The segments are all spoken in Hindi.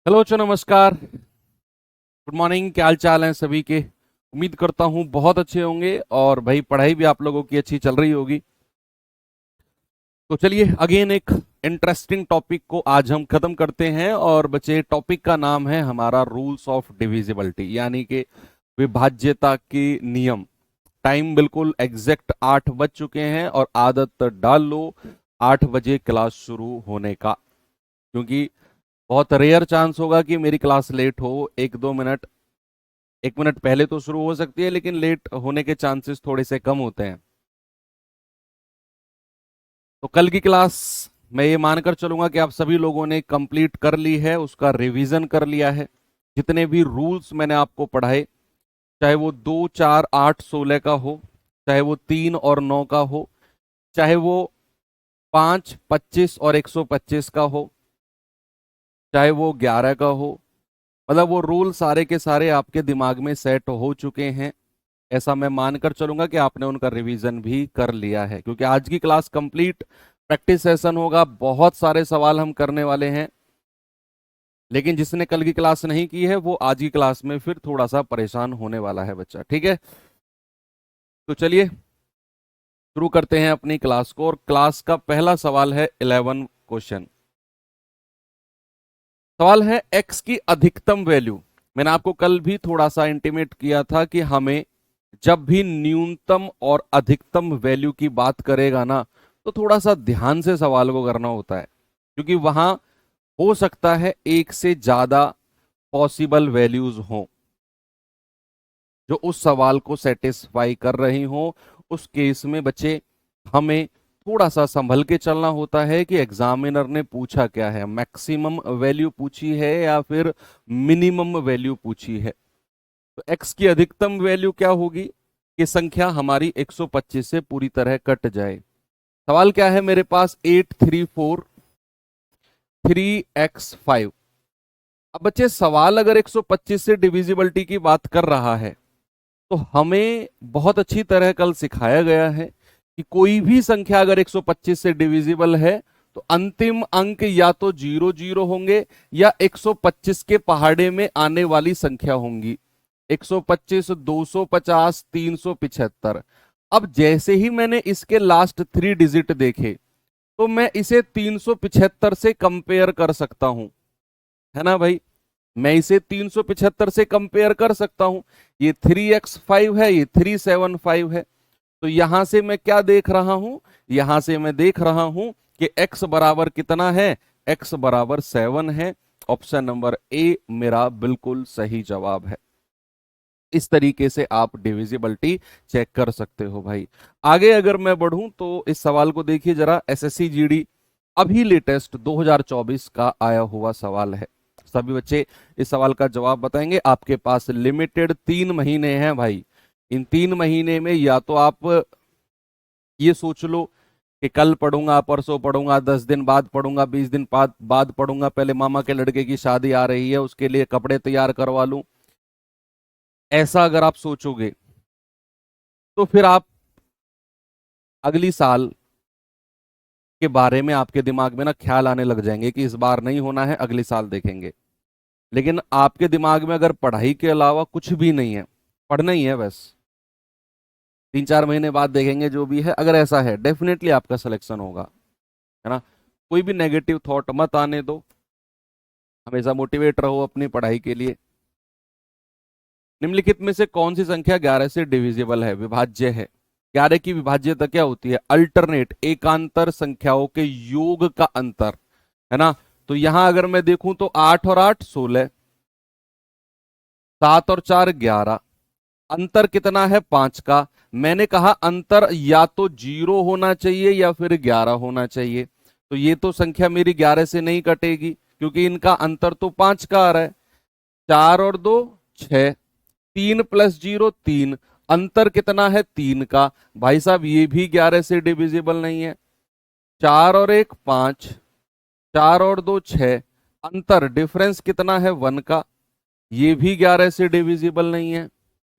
हेलो बच्चों, नमस्कार। Good morning. क्या हाल चाल है सभी के? उम्मीद करता हूँ बहुत अच्छे होंगे और भाई पढ़ाई भी आप लोगों की अच्छी चल रही होगी। तो चलिए अगेन एक इंटरेस्टिंग टॉपिक को आज हम खत्म करते हैं। और बच्चे, टॉपिक का नाम है हमारा रूल्स ऑफ डिविजिबिलिटी, यानी कि विभाज्यता के नियम। टाइम बिल्कुल एग्जैक्ट 8 बज चुके हैं और आदत डाल लो 8 बजे क्लास शुरू होने का, क्योंकि बहुत रेयर चांस होगा कि मेरी क्लास लेट हो। 1-2 मिनट, 1 मिनट पहले तो शुरू हो सकती है, लेकिन लेट होने के चांसेस थोड़े से कम होते हैं। तो कल की क्लास मैं ये मानकर चलूंगा कि आप सभी लोगों ने कंप्लीट कर ली है, उसका रिवीजन कर लिया है। जितने भी रूल्स मैंने आपको पढ़ाए, चाहे वो 2, 4, 8, 16 का हो, चाहे वो 3 और 9 का हो, चाहे वो 5, 25 और 125 का हो, चाहे वो 11 का हो, मतलब वो रूल सारे के सारे आपके दिमाग में सेट हो चुके हैं। ऐसा मैं मानकर चलूंगा कि आपने उनका रिवीजन भी कर लिया है, क्योंकि आज की क्लास कंप्लीट प्रैक्टिस सेशन होगा। बहुत सारे सवाल हम करने वाले हैं, लेकिन जिसने कल की क्लास नहीं की है वो आज की क्लास में फिर थोड़ा सा परेशान होने वाला है बच्चा। ठीक है, तो चलिए शुरू करते हैं अपनी क्लास को। और क्लास का पहला सवाल है 11 क्वेश्चन। सवाल है एक्स की अधिकतम वैल्यू। मैंने आपको कल भी थोड़ा सा इंटीमेट किया था कि हमें जब भी न्यूनतम और अधिकतम वैल्यू की बात करेगा ना, तो थोड़ा सा ध्यान से सवाल को करना होता है, क्योंकि वहां हो सकता है एक से ज्यादा पॉसिबल वैल्यूज हो जो उस सवाल को सेटिस्फाई कर रही हो। उस केस में बच्चे हमें थोड़ा सा संभल के चलना होता है कि एग्जामिनर ने पूछा क्या है, मैक्सिमम वैल्यू पूछी है या फिर मिनिमम वैल्यू पूछी है। तो x की अधिकतम वैल्यू क्या होगी कि संख्या हमारी 125 से पूरी तरह कट जाए। सवाल क्या है मेरे पास, 8, 3, 4, 3x5। अब बच्चे सवाल अगर 125 से डिविजिबिलिटी की बात कर रहा है, तो हमें बहुत अच्छी तरह कल सिखाया गया है कि कोई भी संख्या अगर 125 से डिविजिबल है तो अंतिम अंक या तो 0 0 होंगे या 125 के पहाड़े में आने वाली संख्या होंगी। 125, 250, 375। अब जैसे ही मैंने इसके लास्ट 3 डिजिट देखे, तो मैं इसे 375 से कंपेयर कर सकता हूं, है ना भाई। मैं इसे 375 से कंपेयर कर सकता हूं। ये 3x5 है, ये 375 है। तो यहां से मैं क्या देख रहा हूं, यहां से मैं देख रहा हूं कि x बराबर कितना है, x बराबर 7 है। ऑप्शन नंबर ए मेरा बिल्कुल सही जवाब है। इस तरीके से आप डिविजिबिलिटी चेक कर सकते हो भाई। आगे अगर मैं बढ़ूं तो इस सवाल को देखिए जरा। एसएससी जीडी अभी लेटेस्ट 2024 का आया हुआ सवाल है। सभी बच्चे इस सवाल का जवाब बताएंगे। आपके पास लिमिटेड 3 महीने हैं भाई। इन 3 महीने में या तो आप ये सोच लो कि कल पढ़ूंगा, परसों पढ़ूंगा, 10 दिन बाद पढ़ूंगा, 20 दिन बाद पढ़ूंगा, पहले मामा के लड़के की शादी आ रही है उसके लिए कपड़े तैयार करवा लूं। ऐसा अगर आप सोचोगे तो फिर आप अगली साल के बारे में आपके दिमाग में ना ख्याल आने लग जाएंगे कि इस बार नहीं होना है, अगली साल देखेंगे। लेकिन आपके दिमाग में अगर पढ़ाई के अलावा कुछ भी नहीं है, पढ़ना ही है बस, 3-4 महीने बाद देखेंगे जो भी है, अगर ऐसा है डेफिनेटली आपका सिलेक्शन होगा, है ना। कोई भी नेगेटिव थॉट मत आने दो, हमेशा मोटिवेट रहो अपनी पढ़ाई के लिए। निम्नलिखित में से कौन सी संख्या 11 से डिविजिबल है, विभाज्य है? 11 की विभाज्यता क्या होती है? अल्टरनेट, एकांतर संख्याओं के योग का अंतर, है ना। तो यहां अगर मैं देखूं तो 8 और 8 16, 7 और 4 11, अंतर कितना है? 5 का। मैंने कहा अंतर या तो 0 होना चाहिए या फिर 11 होना चाहिए। तो ये तो संख्या मेरी 11 से नहीं कटेगी, क्योंकि इनका अंतर तो 5 का आ रहा है। 4 और 2 6, 3 + 0 3, अंतर कितना है? 3 का। भाई साहब ये भी 11 से डिविजिबल नहीं है। 4 और 1 5, 4 और 2 6, अंतर डिफरेंस कितना है? 1 का। ये भी 11 से डिविजिबल नहीं है,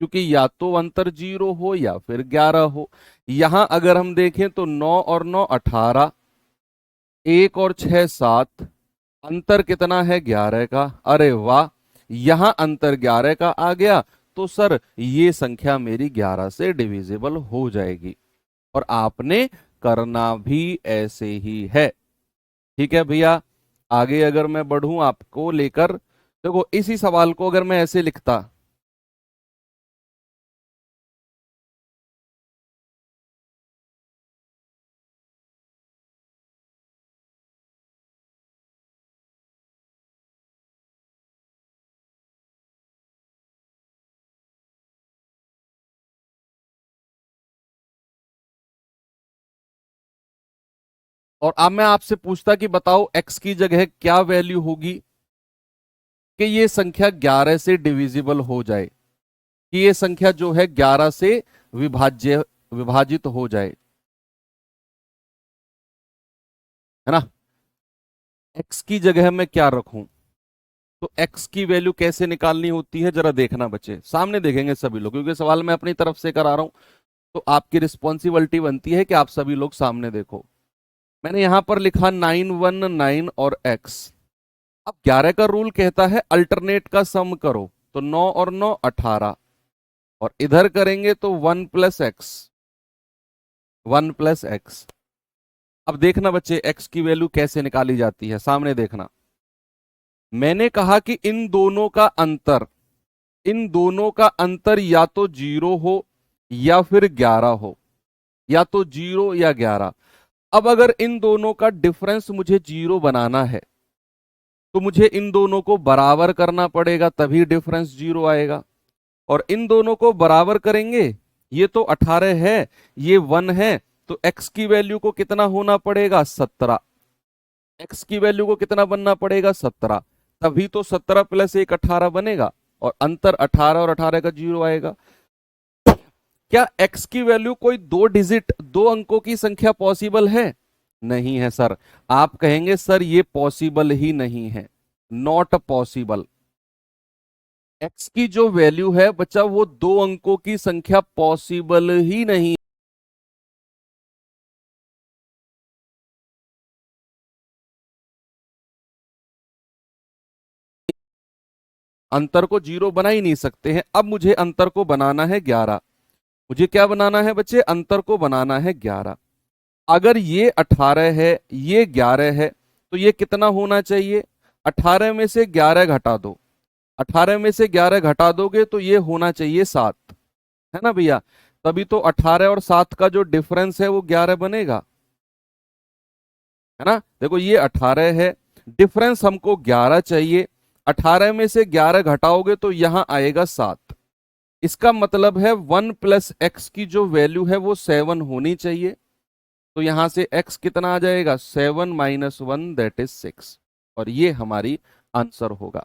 क्योंकि या तो अंतर 0 हो या फिर 11 हो। यहां अगर हम देखें तो 9 और 9 18, 1 और 6 7, अंतर कितना है 11 का। अरे वाह, यहां अंतर 11 का आ गया, तो सर ये संख्या मेरी 11 से डिविजिबल हो जाएगी। और आपने करना भी ऐसे ही है। ठीक है भैया, आगे अगर मैं बढ़ूं आपको लेकर, देखो इसी सवाल को अगर मैं ऐसे लिखता, और अब मैं आपसे पूछता कि बताओ x की जगह क्या वैल्यू होगी कि ये संख्या 11 से डिविजिबल हो जाए, कि ये संख्या जो है 11 से विभाजित हो जाए, है ना। x की जगह मैं क्या रखूं, तो x की वैल्यू कैसे निकालनी होती है जरा देखना बच्चे, सामने देखेंगे सभी लोग, क्योंकि सवाल मैं अपनी तरफ से करा रहा हूं, तो आपकी रिस्पॉन्सिबिलिटी बनती है कि आप सभी लोग सामने देखो। मैंने यहां पर लिखा 919 और x। अब 11 का रूल कहता है अल्टरनेट का सम करो, तो 9 और 9 18, और इधर करेंगे तो 1 + x, 1 + x। अब देखना बच्चे x की वैल्यू कैसे निकाली जाती है, सामने देखना। मैंने कहा कि इन दोनों का अंतर या तो 0 हो या फिर 11 हो, या तो 0 या 11। अब अगर इन दोनों का डिफरेंस मुझे 0 बनाना है, तो मुझे इन दोनों को बराबर करना पड़ेगा, तभी डिफरेंस 0 आएगा। और इन दोनों को बराबर करेंगे, ये तो 18 है, ये 1 है, तो x की वैल्यू को कितना होना पड़ेगा 17। x की वैल्यू को कितना बनना पड़ेगा 17, तभी तो 17 + 1 18 बनेगा, और अंतर 18 और 18 का 0 आएगा। क्या x की वैल्यू कोई दो अंकों की संख्या पॉसिबल है? नहीं है सर। आप कहेंगे सर ये पॉसिबल ही नहीं है, नॉट पॉसिबल। x की जो वैल्यू है बच्चा वो दो अंकों की संख्या पॉसिबल ही नहीं। अंतर को 0 बना ही नहीं सकते हैं। अब मुझे अंतर को बनाना है 11। मुझे क्या बनाना है बच्चे, अंतर को बनाना है 11। अगर ये 18 है, ये 11 है, तो ये कितना होना चाहिए, 18 में से 11 घटा दो, 18 में से 11 घटा दोगे तो ये होना चाहिए 7, है ना भैया। तभी तो 18 और 7 का जो डिफरेंस है वो 11 बनेगा, है ना। देखो ये 18 है, डिफरेंस हमको 11 चाहिए, 18 में से 11 घटाओगे तो यहां आएगा 7। इसका मतलब है 1 + x की जो वैल्यू है वो 7 होनी चाहिए। तो यहां से x कितना आ जाएगा, 7 - 1 दैट इज 6, और ये हमारी आंसर होगा।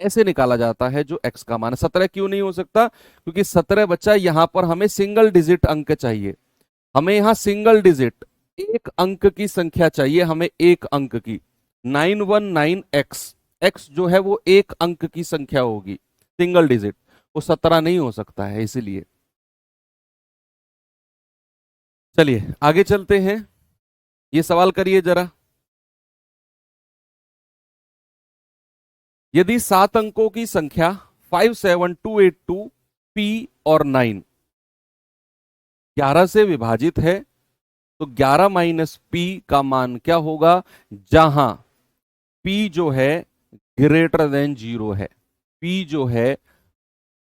ऐसे निकाला जाता है जो x का मान। 17 क्यों नहीं हो सकता, क्योंकि 17 बच्चा यहां पर हमें सिंगल डिजिट अंक चाहिए, हमें यहां सिंगल डिजिट एक अंक की संख्या चाहिए, हमें एक अंक की। 919x, x जो है वो एक अंक की संख्या होगी, सिंगल डिजिट, वो 17 नहीं हो सकता है, इसीलिए। चलिए आगे चलते हैं, ये सवाल करिए जरा। यदि 7 अंकों की संख्या 57282 p और 9 11 से विभाजित है, तो 11 - p का मान क्या होगा, जहां p जो है ग्रेटर देन 0 है, p जो है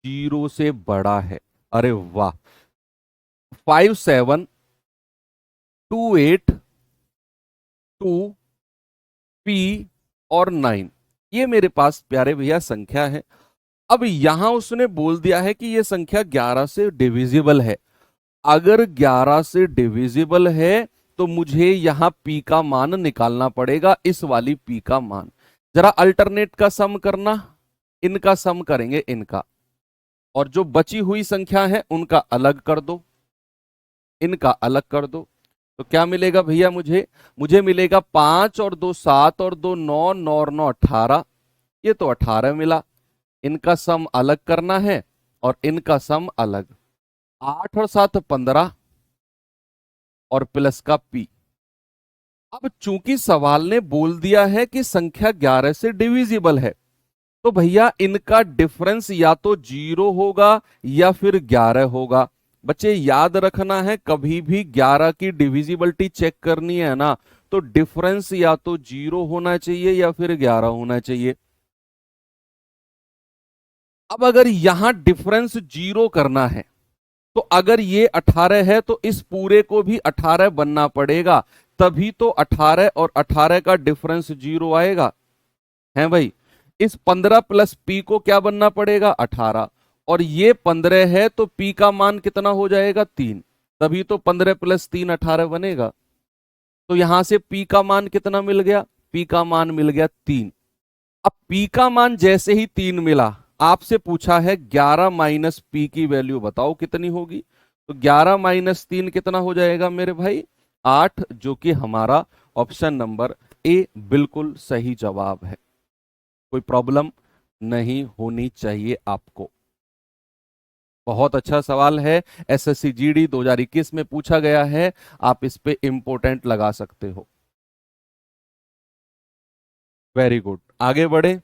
0 से बड़ा है। अरे वाह, 57282 p और 9, ये मेरे पास प्यारे भैया संख्या है। अब यहां उसने बोल दिया है कि ये संख्या 11 से डिविजिबल है। अगर 11 से डिविजिबल है तो मुझे यहां p का मान निकालना पड़ेगा, इस वाली p का मान। जरा अल्टरनेट का सम करना, इनका सम करेंगे इनका, और जो बची हुई संख्या है उनका अलग कर दो, इनका अलग कर दो, तो क्या मिलेगा भैया मुझे, मुझे मिलेगा 5 और 2 7 और 2 9, 9 और 9 18, ये तो 18 मिला। इनका सम अलग करना है और इनका सम अलग, 8 और 7 15, और प्लस का p, अब चूंकि सवाल ने बोल दिया है कि संख्या 11 से डिविजिबल है, तो भैया इनका डिफरेंस या तो 0 होगा या फिर 11 होगा। बच्चे याद रखना है, कभी भी 11 की डिविजिबिलिटी चेक करनी है ना, तो डिफरेंस या तो 0 होना चाहिए या फिर 11 होना चाहिए। अब अगर यहां डिफरेंस 0 करना है, तो अगर ये 18 है तो इस पूरे को भी 18 बनना पड़ेगा, तभी तो 18 और 18 का डिफरेंस 0 आएगा। है भाई, इस 15 प्लस पी को क्या बनना पड़ेगा, 18, और ये 15 है तो पी का मान कितना हो जाएगा, 3, तभी तो 15 प्लस 3 18 बनेगा। तो यहां से पी का मान कितना मिल गया, पी का मान मिल गया 3। अब पी का मान जैसे ही 3 मिला, आपसे पूछा है 11 माइनस पी की वैल्यू बताओ कितनी होगी, तो 11 माइनस 3 कितना हो जाएगा मेरे भाई, 8, जो कि हमारा ऑप्शन नंबर ए बिल्कुल सही जवाब है। कोई प्रॉब्लम नहीं होनी चाहिए आपको। बहुत अच्छा सवाल है, एसएससी जीडी 2021 में पूछा गया है, आप इस पे इंपोर्टेंट लगा सकते हो। वेरी गुड, आगे बढ़े।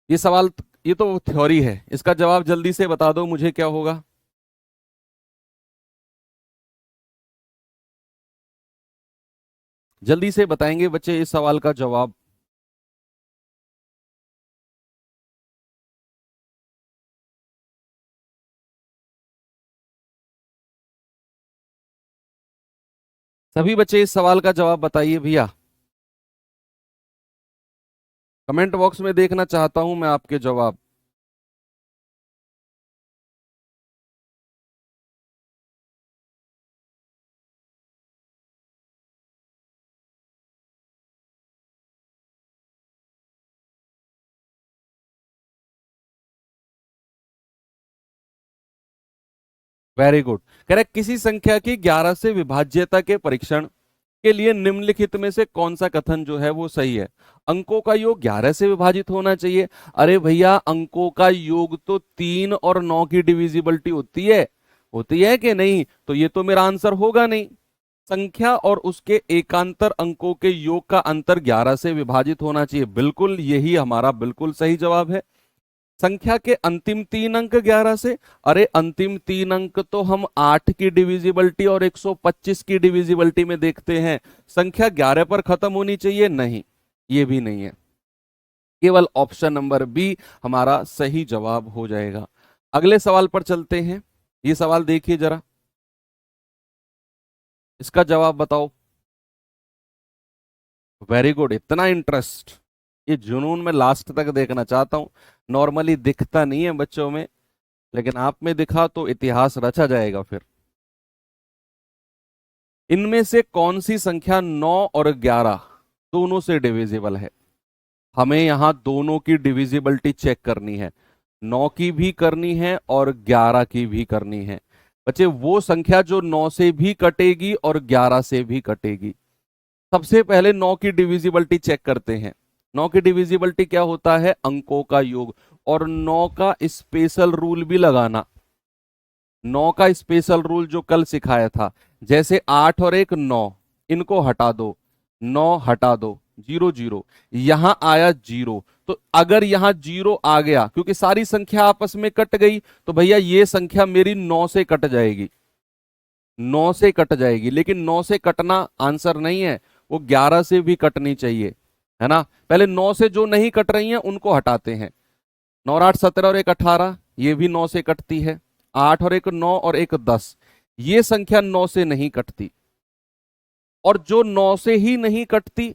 ये सवाल, ये तो थ्योरी है, इसका जवाब जल्दी से बता दो मुझे क्या होगा। जल्दी से बताएंगे बच्चे इस सवाल का जवाब। सभी बच्चे इस सवाल का जवाब बताइए भैया, कमेंट बॉक्स में देखना चाहता हूं मैं आपके जवाब। Very good, correct. किसी संख्या की 11 से विभाज्यता के परीक्षण के लिए निम्नलिखित में से कौन सा कथन जो है वो सही है। अंकों का योग 11 से विभाजित होना चाहिए। अरे भैया, अंकों का योग तो 3 और 9 की डिविजिबिलिटी होती है कि नहीं, तो ये तो मेरा आंसर होगा नहीं। संख्या और उसके एकांतर अंकों के योग का अंतर 11 से विभाजित होना चाहिए, बिल्कुल यही हमारा बिल्कुल सही जवाब है। संख्या के अंतिम 3 अंक 11 से, अरे अंतिम 3 अंक तो हम 8 की डिविजिबिलिटी और 125 की डिविजिबिलिटी में देखते हैं। संख्या 11 पर खत्म होनी चाहिए, नहीं, ये भी नहीं है। केवल ऑप्शन नंबर बी हमारा सही जवाब हो जाएगा। अगले सवाल पर चलते हैं। ये सवाल देखिए जरा, इसका जवाब बताओ। वेरी गुड, इतना इंटरेस्ट, ये जुनून में लास्ट तक देखना चाहता हूं। नॉर्मली दिखता नहीं है बच्चों में, लेकिन आप में दिखा तो इतिहास रचा जाएगा फिर। इनमें से कौन सी संख्या 9 और 11 दोनों से डिविजिबल है। हमें यहां दोनों की डिविजिबिलिटी चेक करनी है, 9 की भी करनी है और 11 की भी करनी है। बच्चे, वो संख्या जो 9 से भी कटेगी और 11 से भी कटेगी। सबसे पहले 9 की डिविजिबिलिटी चेक करते हैं। 9 की डिविजिबिलिटी क्या होता है, अंकों का योग, और 9 का स्पेशल रूल भी लगाना। 9 का स्पेशल रूल जो कल सिखाया था, जैसे 8 और 1 9, इनको हटा दो, 9 हटा दो, 0 0, यहां आया 0, तो अगर यहां 0 आ गया, क्योंकि सारी संख्या आपस में कट गई, तो भैया ये संख्या मेरी 9 से कट जाएगी, 9 से कट जाएगी। लेकिन 9 से कटना आंसर नहीं है, वो 11 से भी कटनी चाहिए, है ना। पहले 9 से जो नहीं कट रही हैं उनको हटाते हैं। 9 8 17 और 1 18, ये भी 9 से कटती है। 8 और 1 9 और 1 10, ये संख्या 9 से नहीं कटती। और जो 9 से ही नहीं कटती,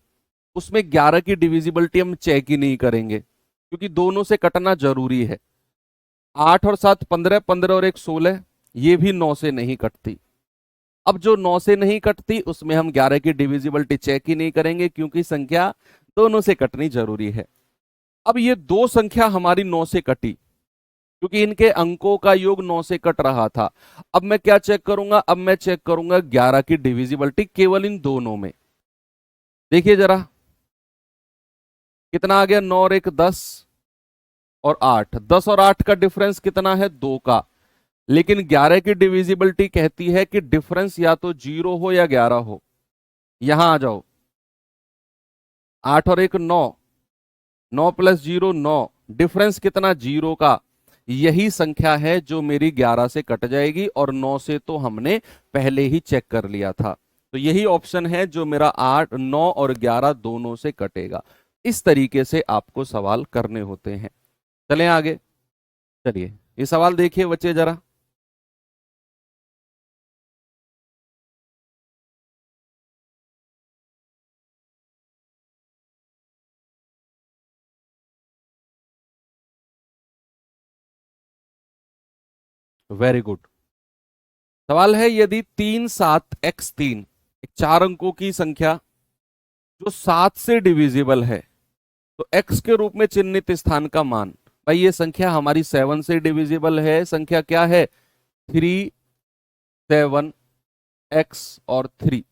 उसमें 11 की डिविजिबिलिटी हम चेक ही नहीं करेंगे, क्योंकि दोनों से कटना जरूरी है। 8 और 7 15, 15 और 1 16, ये भी 9 से नहीं कटती। अब जो 9 से नहीं कटती, उसमें हम 11 की डिविजिबिलिटी चेक ही नहीं करेंगे, क्योंकि संख्या दोनों से कटनी जरूरी है। अब ये दो संख्या हमारी 9 से कटी, क्योंकि इनके अंकों का योग 9 से कट रहा था। अब मैं क्या चेक करूंगा, अब मैं चेक करूंगा 11 की डिविजिबिलिटी केवल इन दोनों में। देखिए जरा, कितना आ गया, 9 और 1 10 और 8, 10 और 8 का डिफरेंस कितना है, 2 का। लेकिन 11 की डिविजिबिलिटी कहती है कि डिफरेंस या तो 0 हो या 11 हो। यहां आ जाओ, 8 और 1 9, 9 प्लस 0 9, डिफरेंस कितना, 0 का। यही संख्या है जो मेरी 11 से कट जाएगी, और 9 से तो हमने पहले ही चेक कर लिया था। तो यही ऑप्शन है जो मेरा 8 9 और 11 दोनों से कटेगा। इस तरीके से आपको सवाल करने होते हैं। चलें आगे। चलिए ये सवाल देखिए बच्चे जरा। Very good. सवाल है, यदि 3 7 x 3 एक 4 अंकों की संख्या जो 7 से डिविजिबल है, तो x के रूप में चिन्हित स्थान का मान। भाई ये संख्या हमारी 7 से डिविजिबल है, संख्या क्या है, 3 7 x और 3।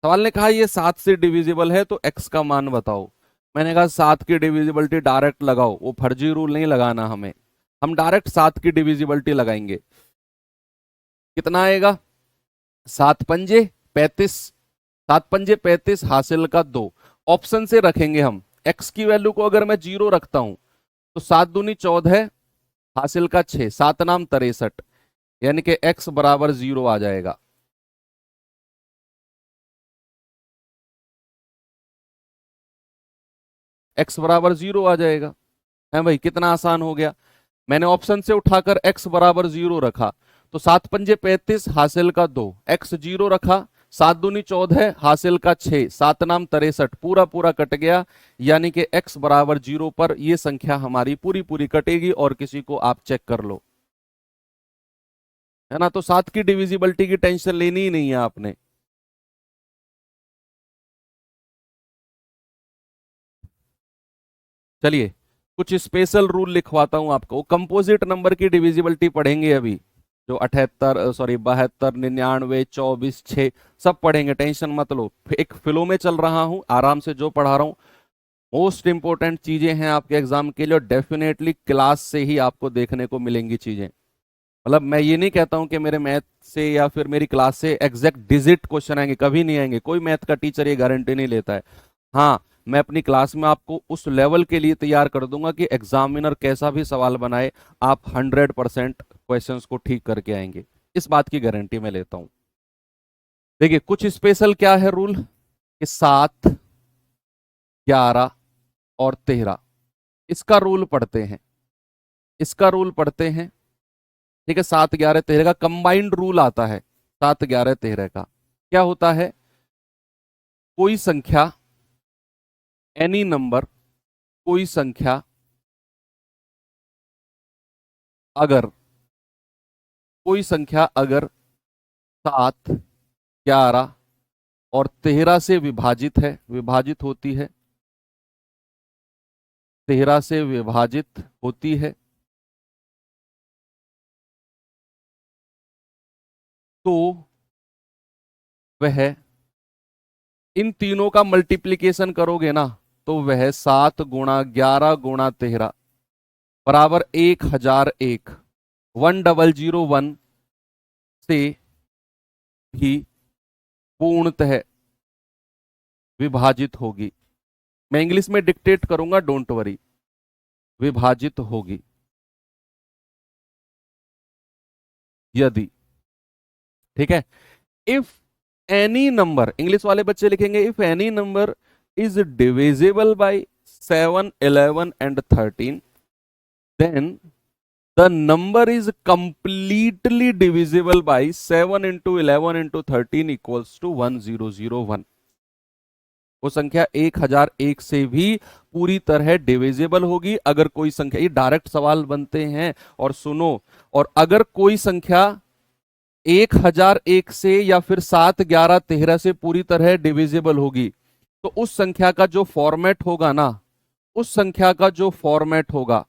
सवाल ने कहा ये 7 से डिविजिबल है तो x का मान बताओ। मैंने कहा 7 की डिविजिबिलिटी डायरेक्ट लगाओ, वो फर्जी रूल नहीं लगाना हमें, हम डायरेक्ट 7 की डिविजिबिलिटी लगाएंगे। कितना आएगा, 7 पंजे 35, 7 पंजे 35, हासिल का 2। ऑप्शन से रखेंगे हम, x की वैल्यू को अगर मैं 0 रखता हूं तो 7 दूनी 14, हासिल का 6, 7 नाम 63, यानी कि x बराबर 0 आ जाएगा। x बराबर 0 आ जाएगा, है भाई, कितना आसान हो गया। मैंने ऑप्शन से उठाकर x बराबर 0 रखा, तो 7 पंजे 35, हासिल का 2, x 0 रखा, 7 दूनी 14, हासिल का 6, 7 नाम 63, पूरा पूरा कट गया, यानी कि x बराबर 0 पर यह संख्या हमारी पूरी पूरी कटेगी, और किसी को आप चेक कर लो, है ना। तो 7 की डिविजिबिलिटी की टेंशन लेनी ही नहीं है आपने। चलिए कुछ स्पेशल रूल लिखवाता हूं आपको। कंपोजिट नंबर की डिविजिबिलिटी पढ़ेंगे अभी, जो 78 सॉरी 72 99 24 6 सब पढ़ेंगे, टेंशन मत लो। एक फ्लो में चल रहा हूं, आराम से जो पढ़ा रहा हूं, मोस्ट इंपॉर्टेंट चीजें हैं आपके एग्जाम के लिए, और डेफिनेटली क्लास से ही आपको देखने को मिलेंगी चीजें। मतलब मैं ये नहीं कहता हूं कि मेरे मैथ से या फिर मेरी क्लास से एग्जैक्ट डिजिट क्वेश्चन आएंगे, कभी नहीं आएंगे, कोई मैथ का टीचर ये गारंटी नहीं लेता है। हाँ, मैं अपनी क्लास में आपको उस लेवल के लिए तैयार कर दूंगा कि एग्जामिनर कैसा भी सवाल बनाए, आप 100% क्वेश्चंस को ठीक करके आएंगे, इस बात की गारंटी मैं लेता हूं। देखिए कुछ स्पेशल क्या है रूल, कि 7 11 और 13, इसका रूल पढ़ते हैं, इसका रूल पढ़ते हैं। ठीक है, 7 11 13 का कंबाइंड रूल आता है। 7 11 13 का क्या होता है, कोई संख्या, एनी नंबर, कोई संख्या अगर, कोई संख्या अगर 7 11 और 13 से विभाजित है, विभाजित होती है, 13 से विभाजित होती है, तो वह, इन तीनों का मल्टीप्लीकेशन करोगे ना, तो वह 7 गुणा 11 गुणा 13 बराबर 1001, 1001 से भी पूर्णतः विभाजित होगी। मैं इंग्लिश में डिक्टेट करूंगा, डोंट वरी, विभाजित होगी यदि, ठीक है, इफ एनी नंबर, इंग्लिश वाले बच्चे लिखेंगे if any number is divisible by 7 11 and 13, then the number is completely divisible by 7 into 11 into 13 equals to 1001। वो संख्या 1001 से भी पूरी तरह डिविजिबल होगी अगर कोई संख्या, ये डायरेक्ट सवाल बनते हैं। और सुनो, और अगर कोई संख्या 1001 से या फिर 7 11 13 से पूरी तरह डिविजिबल होगी, तो उस संख्या का जो फॉर्मेट होगा ना, उस संख्या का जो फॉर्मेट होगा,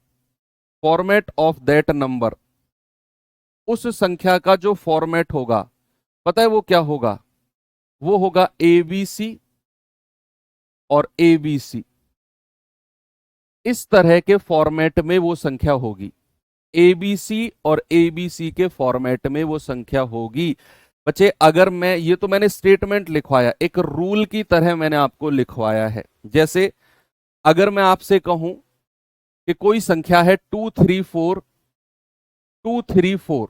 फॉर्मेट ऑफ दैट नंबर, उस संख्या का जो फॉर्मेट होगा, पता है वो क्या होगा, वो होगा ABC और ABC, इस तरह के फॉर्मेट में वो संख्या होगी। ABC और ABC के फॉर्मेट में वो संख्या होगी। बच्चे अगर मैं, ये तो मैंने स्टेटमेंट लिखवाया, एक रूल की तरह मैंने आपको लिखवाया है। जैसे अगर मैं आपसे कहूं कि कोई संख्या है 234, 234,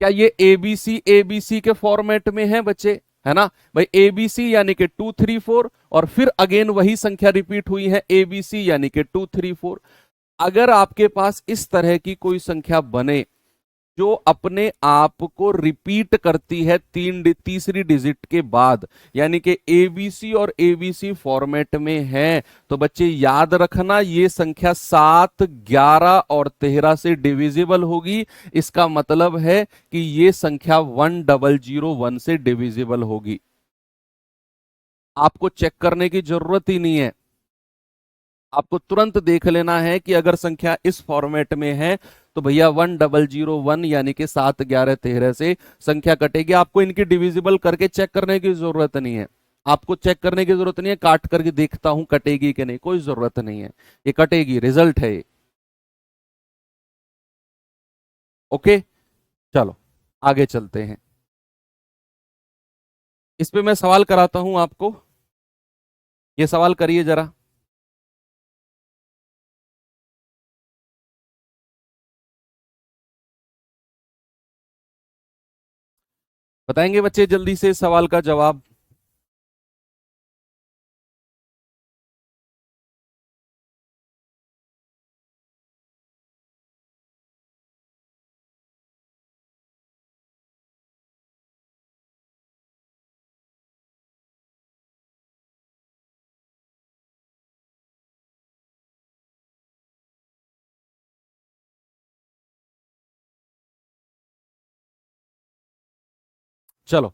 क्या ये एबीसी एबीसी के फॉर्मेट में है बच्चे? है ना भाई, एबीसी यानी कि 234, और फिर अगेन वही संख्या रिपीट हुई है एबीसी यानी कि 234। अगर आपके पास इस तरह की कोई संख्या बने जो अपने आप को रिपीट करती है तीसरी डिजिट के बाद, यानी कि एबीसी और एबीसी फॉर्मेट में है, तो बच्चे याद रखना ये संख्या 7, 11 और 13 से डिविजिबल होगी। इसका मतलब है कि ये संख्या 1001 से डिविजिबल होगी। आपको चेक करने की जरूरत ही नहीं है, आपको तुरंत देख लेना है कि अगर संख्या इस फॉर्मेट में है तो भैया 1001 यानी कि 7, 11, 13 से संख्या कटेगी। आपको इनकी डिविजिबल करके चेक करने की जरूरत नहीं है, आपको चेक करने की जरूरत नहीं है काट करके देखता हूं कटेगी कि नहीं, कोई जरूरत नहीं है, ये कटेगी, रिजल्ट है ये। ओके, चलो आगे चलते हैं। इस पे मैं सवाल कराता हूं आपको, ये सवाल करिए जरा। बताएंगे बच्चे जल्दी से सवाल का जवाब? चलो,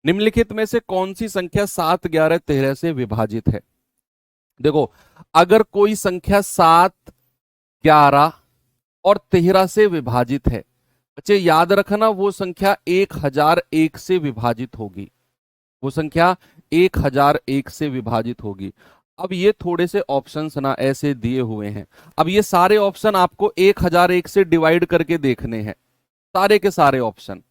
निम्नलिखित में से कौन सी संख्या 7, 11, 13 से विभाजित है? देखो, अगर कोई संख्या 7, 11 और 13 से विभाजित है, बच्चे याद रखना वो संख्या 1001 से विभाजित होगी, वो संख्या 1001 से विभाजित होगी। अब ये थोड़े से ऑप्शंस ना ऐसे दिए हुए हैं, अब ये सारे ऑप्शन आपको 1001 से डिवाइड करके देखने हैं, सारे के सारे ऑप्शन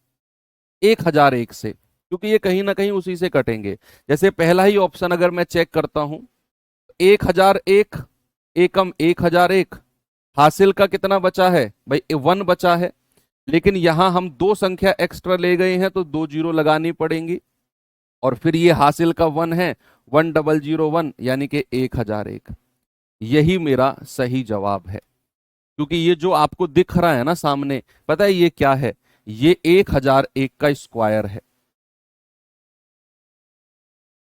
1001 से, क्योंकि ये कहीं ना कहीं उसी से कटेंगे। जैसे पहला ही ऑप्शन अगर मैं चेक करता हूं, 1001 एकम 1001, हासिल का कितना बचा है भाई? 1 बचा है, लेकिन यहां हम दो संख्या एक्स्ट्रा ले गए हैं तो 2 जीरो लगानी पड़ेंगी, और फिर ये हासिल का 1 है, 1001 यानी कि 1001। यही मेरा सही जवाब है, क्योंकि ये जो आपको दिख रहा है ना सामने, पता है ये क्या है? ये 1001 का स्क्वायर है,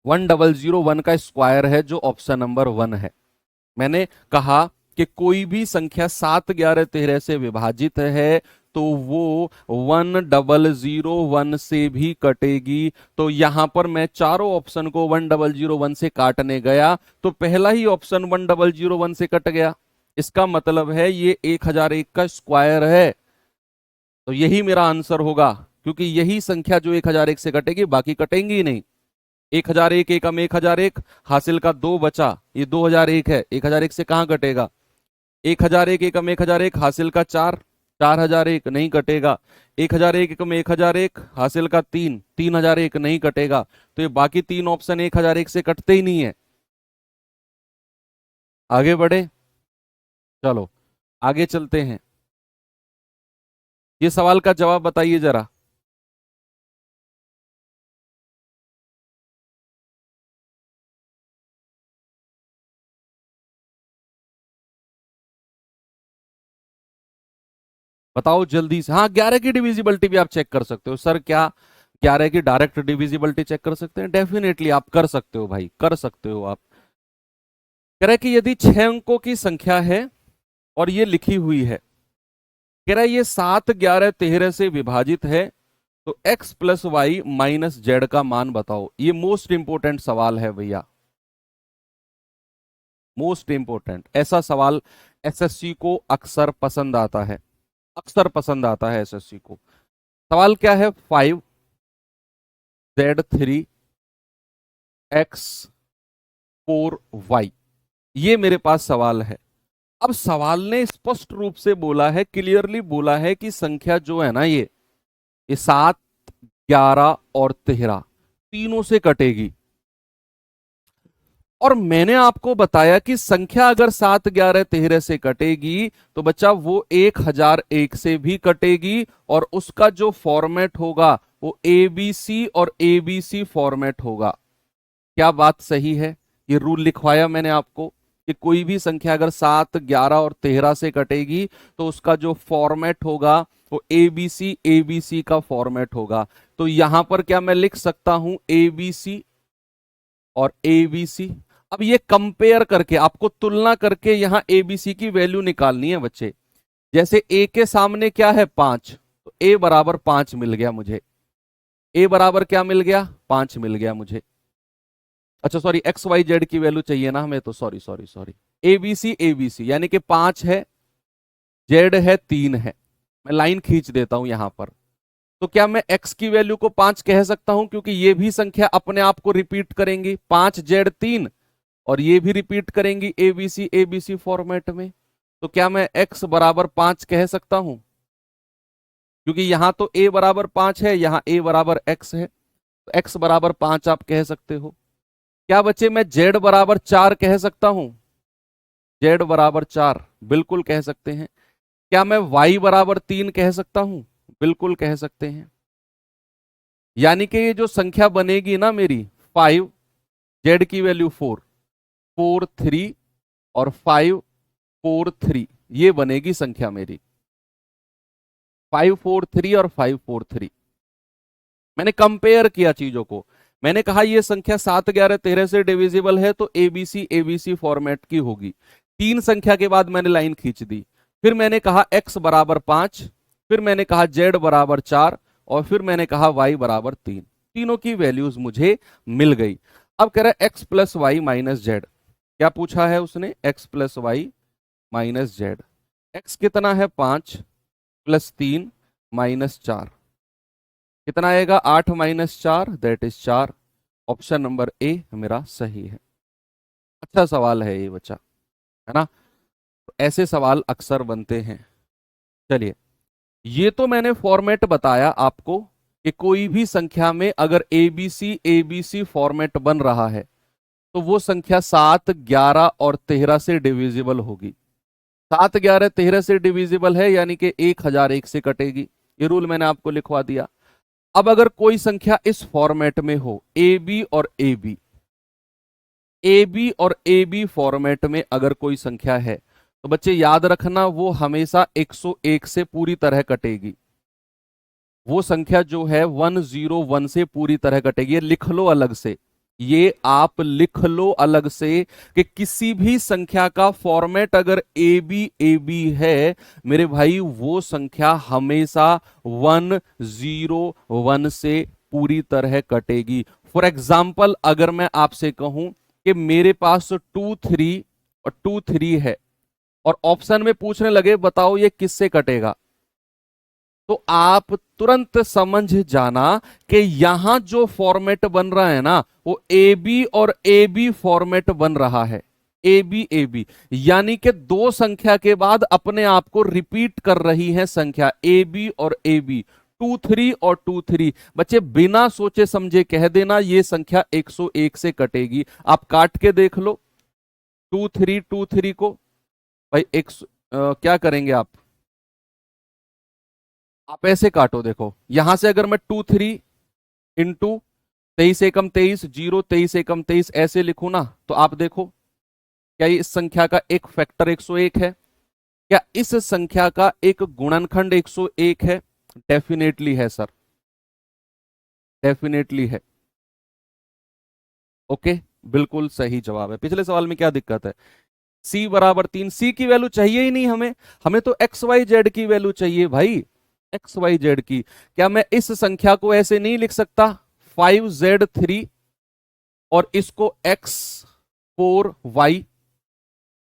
1001 का स्क्वायर है, जो ऑप्शन नंबर 1 है। मैंने कहा कि कोई भी संख्या 7, 11, 13 से विभाजित है तो वो 1001 से भी कटेगी। तो यहां पर मैं चारों ऑप्शन को 1001 से काटने गया तो पहला ही ऑप्शन 1001 से कट गया, इसका मतलब है ये 1001 का स्क्वायर है, तो यही मेरा आंसर होगा, क्योंकि यही संख्या जो 1001 से कटेगी, बाकी कटेंगी ही नहीं। 1001 एकम 1001, हासिल का 2 बचा, ये 2001 है, 1001 से कहां कटेगा? 1001 एकम 1001, हासिल का 4, 4001 नहीं कटेगा। 1001 एकम 1001, हासिल का 3, 3001 नहीं कटेगा। तो ये बाकी तीन ऑप्शन 1001 से कटते ही नहीं है। आगे बढ़े, चलो आगे चलते हैं। ये सवाल का जवाब बताइए जरा। बताओ जल्दी से। हाँ, 11 की डिविजिबिलिटी भी आप चेक कर सकते हो। सर क्या 11 की डायरेक्ट डिविजिबिलिटी चेक कर सकते हैं? डेफिनेटली आप कर सकते हो भाई, कर सकते हो आप। कह रहा है कि यदि 6 अंकों की संख्या है और ये लिखी हुई है, कह रहा है ये 7, 11, 13 से विभाजित है, तो x plus y minus z का मान बताओ। ये मोस्ट इंपोर्टेंट सवाल है भैया, मोस्ट इंपोर्टेंट। ऐसा सवाल एसएससी को अक्सर पसंद आता है, अक्सर पसंद आता है एसएससी को। सवाल क्या है? 5z3x4y, ये मेरे पास सवाल है। अब सवाल ने स्पष्ट रूप से बोला है, क्लियरली बोला है कि संख्या जो है ना, ये 7, 11 और 13 तीनों से कटेगी। और मैंने आपको बताया कि संख्या अगर 7, 11, 13 से कटेगी तो बच्चा वो 1001 से भी कटेगी, और उसका जो फॉर्मेट होगा वो एबीसी और एबीसी फॉर्मेट होगा। क्या बात सही है? ये रूल लिखवाया मैंने आपको कि कोई भी संख्या अगर 7, 11 और 13 से कटेगी तो उसका जो फॉर्मेट होगा वो एबीसी एबीसी का फॉर्मेट होगा। तो यहां पर क्या मैं लिख सकता हूं एबीसी और एबीसी। अब ये कंपेयर करके आपको तुलना करके यहां एबीसी की वैल्यू निकालनी है बच्चे। जैसे ए के सामने क्या है 5, तो ए बराबर 5 मिल गया मुझे। ए बराबर क्या मिल गया? 5 मिल गया मुझे। अच्छा सॉरी, एक्स वाई जेड की वैल्यू चाहिए ना हमें, तो sorry sorry sorry, ABC ABC यानी कि 5 है, जेड है 3 है। मैं लाइन खींच देता हूं यहां पर। तो क्या मैं x की वैल्यू को 5 कह सकता हूं, क्योंकि ये भी संख्या अपने आप को रिपीट करेंगी, 5 जेड 3, और ये भी रिपीट करेंगी एबीसी एबीसी फॉर्मेट में। तो क्या मैं x बराबर 5 कह सकता हूं? क्योंकि यहां तो a बराबर 5 है, यहां a बराबर x है, तो x बराबर 5 आप कह सकते हो। क्या बच्चे मैं z बराबर 4 कह सकता हूं? z बराबर 4 बिल्कुल कह सकते हैं। क्या मैं y बराबर 3 कह सकता हूं? बिल्कुल कह सकते हैं। यानी कि ये जो संख्या बनेगी ना मेरी 5, जेड की वैल्यू 4, 4 3 और 5 4 3, ये बनेगी संख्या मेरी 5 4 3 और 5 4 3। मैंने कंपेयर किया चीजों को। मैंने कहा ये संख्या 7 11 13 से डिविजिबल है तो एबीसी एबीसी फॉर्मेट की होगी। 3 संख्या के बाद मैंने लाइन खींच दी। फिर मैंने कहा x बराबर 5, फिर मैंने कहा z बराबर 4, और फिर मैंने कहा y बराबर 3। तीनों की वैल्यूज मुझे मिल गई। अब कह रहा है x plus y minus z. क्या पूछा है उसने? x plus y minus z. X कितना है? 5 प्लस 3 माइनस 4, कितना आएगा? 8 minus 4 that is 4। Option number A मेरा सही है। अच्छा सवाल है ये बच्चा, है ना? तो ऐसे सवाल अक्सर बनते हैं। चलिए, ये तो मैंने फॉर्मेट बताया आपको कि कोई भी संख्या में अगर एबीसी एबीसी फॉर्मेट बन रहा है तो वो संख्या 7 11 और 13 से डिविजिबल होगी। 7 11 13 से डिविजिबल है यानी कि 1001 से कटेगी। ये रूल मैंने आपको लिखवा दिया। अब अगर कोई संख्या इस फॉर्मेट में हो ए बी और ए बी, ए बी और ए बी फॉर्मेट में अगर कोई संख्या है तो बच्चे याद रखना वो हमेशा 101 से पूरी तरह कटेगी। वो संख्या जो है 101 से पूरी तरह कटेगी। ये लिख लो अलग से, ये आप लिख लो अलग से कि किसी भी संख्या का फॉर्मेट अगर ए बी है मेरे भाई, वो संख्या हमेशा 101 से पूरी तरह कटेगी। फॉर एग्जाम्पल अगर मैं आपसे कहूं कि मेरे पास 2 3 और 2 3 है और ऑप्शन में पूछने लगे बताओ ये किससे कटेगा, तो आप तुरंत समझ जाना कि यहां जो फॉर्मेट बन रहा है ना वो ए बी और ए बी फॉर्मेट बन रहा है। ए बी यानी कि दो संख्या के बाद अपने आप को रिपीट कर रही है संख्या ए बी और ए बी, 2 3 और 2 3। बच्चे बिना सोचे समझे कह देना ये संख्या 101 से कटेगी। आप काट के देख लो 2 3 को। भाई क्या करेंगे आप ऐसे काटो, देखो यहां से अगर मैं 2 3 इंटू 23 एकम 23 0 23 एकम 23 ऐसे लिखूं ना, तो आप देखो क्या ये इस संख्या का एक फैक्टर 101 है? क्या इस संख्या का एक गुणनखंड 101 है? डेफिनेटली है सर, डेफिनेटली है। ओके, बिल्कुल सही जवाब है। पिछले सवाल में क्या दिक्कत है? c बराबर 3, सी की वैल्यू चाहिए ही नहीं हमें, हमें तो एक्स वाई जेड की वैल्यू चाहिए भाई, एक्स वाई जेड की। क्या मैं इस संख्या को ऐसे नहीं लिख सकता 5z3 और इसको x4y?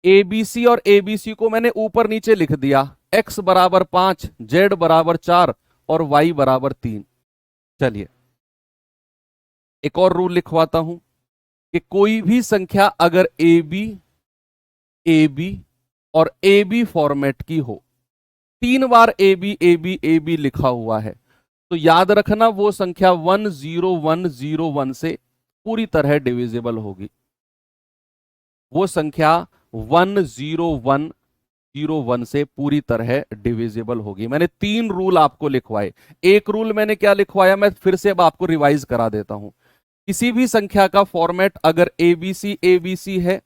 एबीसी और एबीसी को मैंने ऊपर नीचे लिख दिया, x बराबर 5, z बराबर 4 और y बराबर 3। चलिए एक और रूल लिखवाता हूं कि कोई भी संख्या अगर ए बी और ए बी फॉर्मेट की हो, 3 बार ए बी लिखा हुआ है, तो याद रखना वो संख्या 10101 से पूरी तरह डिविजिबल होगी। वो संख्या 10101 से पूरी तरह डिविजिबल होगी। मैंने 3 रूल आपको लिखवाए। एक रूल मैंने क्या लिखवाया, मैं फिर से अब आपको रिवाइज करा देता हूं। किसी भी संख्या का फॉर्मेट अगर एबीसी एबीसी है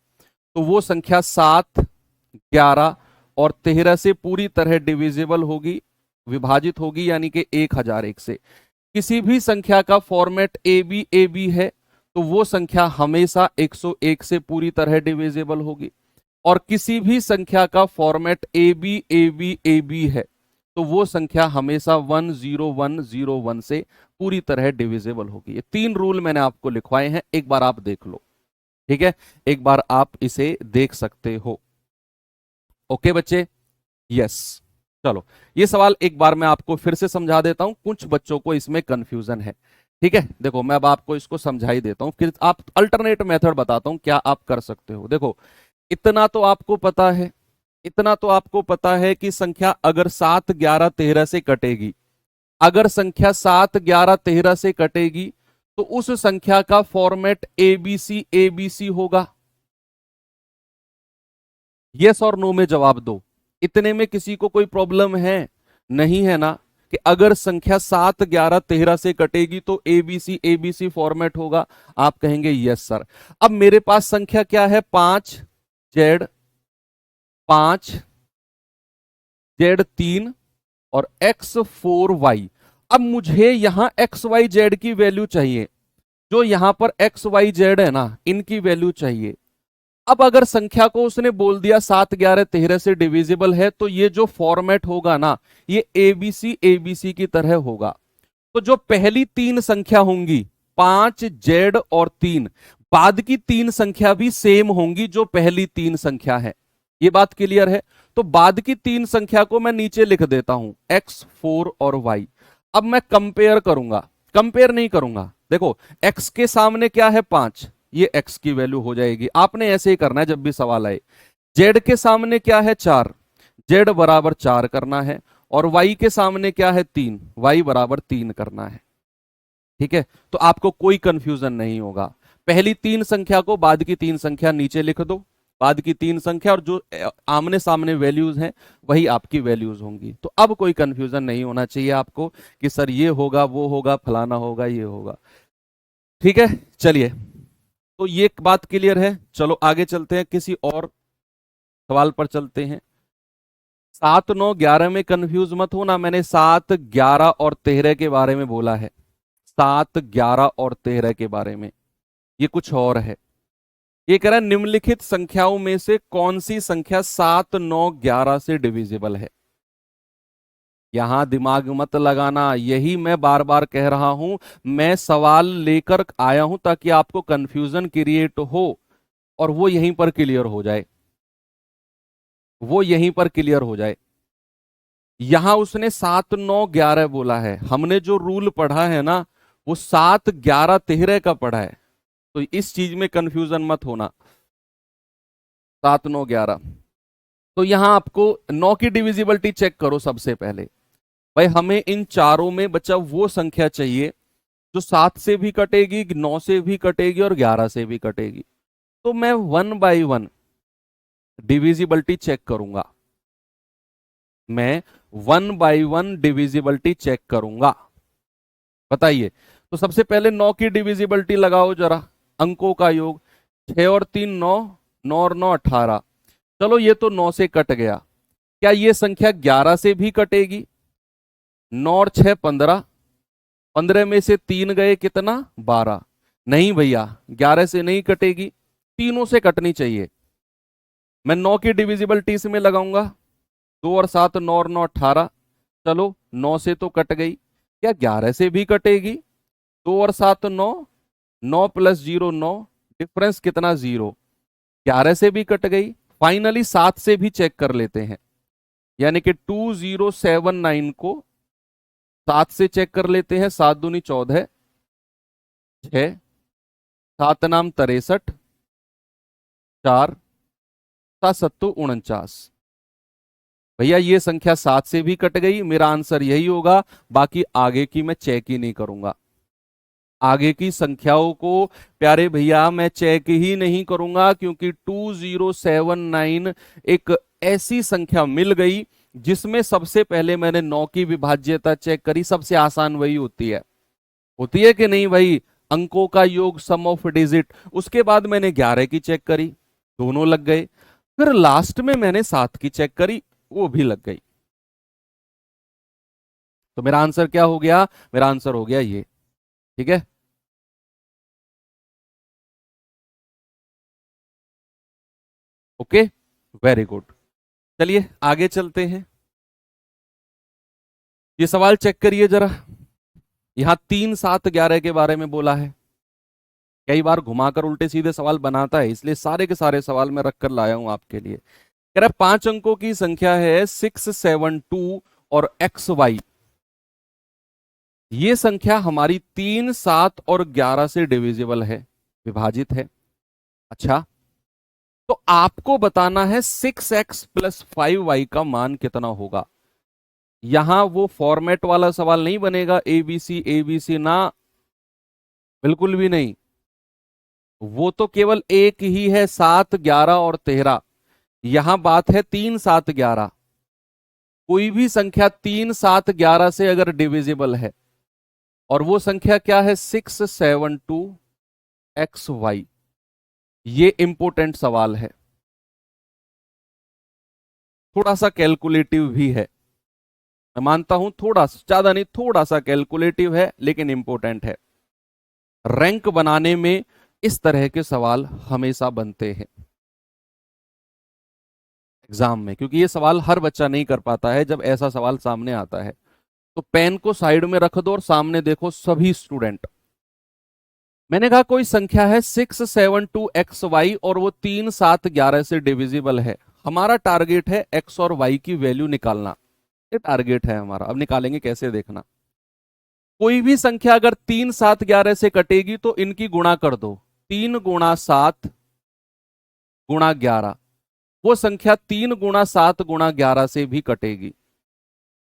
तो वो संख्या 7, 11 और 13 से पूरी तरह डिविजिबल होगी, विभाजित होगी, यानी कि 1001 से। किसी भी संख्या का फॉर्मेट ए बी है तो वो संख्या हमेशा 101 से पूरी तरह डिविजिबल होगी। और किसी भी संख्या का फॉर्मेट ए बी है तो वो संख्या हमेशा 10101 से पूरी तरह डिविजिबल होगी। ये 3 रूल मैंने आपको लिखवाए हैं, एक बार आप देख लो। ठीक है, एक बार आप इसे देख सकते हो। ओके बच्चे, यस। चलो, ये सवाल एक बार मैं आपको फिर से समझा देता हूं, कुछ बच्चों को इसमें कंफ्यूजन है। ठीक है, देखो मैं अब आपको इसको समझा ही देता हूं, फिर आप अल्टरनेट मेथड बताता हूं क्या आप कर सकते हो। देखो, इतना तो आपको पता है, इतना तो आपको पता है कि संख्या अगर 7, 11, 13 से कटेगी, अगर संख्या 7, 11, 13 से कटेगी तो उस संख्या का फॉर्मेट एबीसी होगा। यस और नो में जवाब दो। इतने में किसी को कोई प्रॉब्लम है? नहीं है ना, कि अगर संख्या 7, 11, 13 से कटेगी तो एबीसी फॉर्मेट होगा। आप कहेंगे यस सर। अब मेरे पास संख्या क्या है? 5Z, 5Z3 और X4Y। अब मुझे यहां XYZ की वैल्यू चाहिए, जो यहां पर XYZ है ना, इनकी वैल्यू चाहिए। अब अगर संख्या को उसने बोल दिया 7, 11, 13 से डिविजिबल है तो ये जो फॉर्मेट होगा ना, ये एबीसी की तरह होगा। तो जो पहली 3 संख्या होंगी 5Z और 3, बाद की 3 संख्या भी सेम होंगी जो पहली 3 संख्या है। ये बात क्लियर है? तो बाद की 3 संख्या को मैं नीचे लिख देता हूं, X4 और Y। अब मैं कंपेयर करूंगा, कंपेयर नहीं करूंगा। देखो, X के सामने क्या है? 5, ये X की वैल्यू हो जाएगी। आपने ऐसे ही करना है जब भी सवाल आए। Z के सामने क्या है? 4, Z बराबर 4 करना है। और Y के सामने क्या है? 3, Y बराबर 3 करना है। ठीक है, तो आपको कोई कंफ्यूजन नहीं होगा। पहली 3 संख्या को बाद की 3 संख्या नीचे लिख दो, बाद की 3 संख्या और जो आमने सामने वैल्यूज हैं वही आपकी वैल्यूज होंगी। तो अब कोई कंफ्यूजन नहीं होना चाहिए आपको कि सर ये होगा, वो होगा, फलाना होगा, ये होगा। ठीक है, चलिए, तो ये बात क्लियर है। चलो आगे चलते हैं, किसी और सवाल पर चलते हैं। 7, 9, 11 में कंफ्यूज मत होना, मैंने 7, 11 और 13 के बारे में बोला है। 7, 11 और 13 के बारे में, ये कुछ और है। ये कह रहा है निम्नलिखित संख्याओं में से कौन सी संख्या 7, 9, 11 से डिविजिबल है। यहां दिमाग मत लगाना, यही मैं बार बार कह रहा हूं। मैं सवाल लेकर आया हूं ताकि आपको कंफ्यूजन क्रिएट हो और वो यहीं पर क्लियर हो जाए, वो यहीं पर क्लियर हो जाए। यहां उसने 7, 9, 11 बोला है, हमने जो रूल पढ़ा है ना वो 7, 11, 13 का पढ़ा है। तो इस चीज में कंफ्यूजन मत होना। 7, 9, 11, तो यहां आपको 9 की डिविजिबिलिटी चेक करो सबसे पहले। भाई हमें इन चारों में बच्चा वो संख्या चाहिए जो 7 से भी कटेगी, 9 से भी कटेगी और 11 से भी कटेगी। तो मैं 1 बाई 1 डिविजिबिलिटी चेक करूंगा, मैं 1 बाई 1 डिविजिबिलिटी चेक करूंगा। बताइए, तो सबसे पहले 9 की डिविजिबिलिटी लगाओ जरा, अंकों का योग। 6 और 3 9, 9 और 9 18। चलो ये तो 9 से कट गया, क्या ये संख्या 11 से भी कटेगी? 9 और 6 15, 15 में से 3 गए, कितना? 12। नहीं भैया, 11 से नहीं कटेगी, तीनों से कटनी चाहिए। मैं 9 की डिविजिबिलिटी इसमें लगाऊंगा, 2 और 7 9 और 9 18। चलो 9 से तो कट गई, क्या 11 से भी कटेगी? 2 और 7 9, 9 प्लस 0 9, डिफरेंस कितना? 0। 11 से भी कट गई। फाइनली 7 से भी चेक कर लेते हैं, यानी कि 2079 को 7 से चेक कर लेते हैं। 7 दूनी 14, 6, 7 नाम 63, 4, 7 सत्तू 49। भैया ये संख्या 7 से भी कट गई, मेरा आंसर यही होगा। बाकी आगे की मैं चेक ही नहीं करूंगा, आगे की संख्याओं को प्यारे भैया मैं चेक ही नहीं करूंगा, क्योंकि 2079 एक ऐसी संख्या मिल गई जिसमें सबसे पहले मैंने 9 की विभाज्यता चेक करी। सबसे आसान वही होती है कि नहीं भाई, अंकों का योग, सम ऑफ डिजिट। उसके बाद मैंने 11 की चेक करी, दोनों लग गए। फिर लास्ट में मैंने 7 की चेक करी, वो भी लग गई। तो मेरा आंसर क्या हो गया? मेरा आंसर हो गया ये। ठीक है, ओके, वेरी गुड। चलिए आगे चलते हैं। ये सवाल चेक करिए जरा। यहां 3 7 11 के बारे में बोला है। कई बार घुमाकर उल्टे सीधे सवाल बनाता है, इसलिए सारे के सारे सवाल मैं रखकर लाया हूं आपके लिए। कह रहा 5 अंकों की संख्या है 672 और XY। ये संख्या हमारी 3 7 और 11 से डिविजिबल है, विभाजित है। अच्छा, तो आपको बताना है 6x प्लस 5y का मान कितना होगा। यहां वो फॉर्मेट वाला सवाल नहीं बनेगा, एबीसी एबीसी ना, बिल्कुल भी नहीं। वो तो केवल एक ही है, 7 11 और 13। यहां बात है 3 7 11। कोई भी संख्या 3 7 11 से अगर डिविजिबल है, और वो संख्या क्या है? 672XY। ये इंपॉर्टेंट सवाल है, थोड़ा सा कैलकुलेटिव भी है। मैं मानता हूं थोड़ा सा, ज्यादा नहीं, थोड़ा सा कैलकुलेटिव है, लेकिन इंपॉर्टेंट है। रैंक बनाने में इस तरह के सवाल हमेशा बनते हैं एग्जाम में, क्योंकि ये सवाल हर बच्चा नहीं कर पाता है जब ऐसा सवाल सामने आता है। तो पेन को साइड में रख दो और सामने देखो सभी स्टूडेंट। मैंने कहा कोई संख्या है 672XY और वो 3 7 11 से डिविजिबल है। हमारा टारगेट है x और y की वैल्यू निकालना, ये टारगेट है हमारा। अब निकालेंगे कैसे, देखना। कोई भी संख्या अगर 3 7 11 से कटेगी तो इनकी गुणा कर दो, 3 गुणा 7 गुणा 11। वो संख्या 3 गुणा 7 गुणा 11 से भी कटेगी।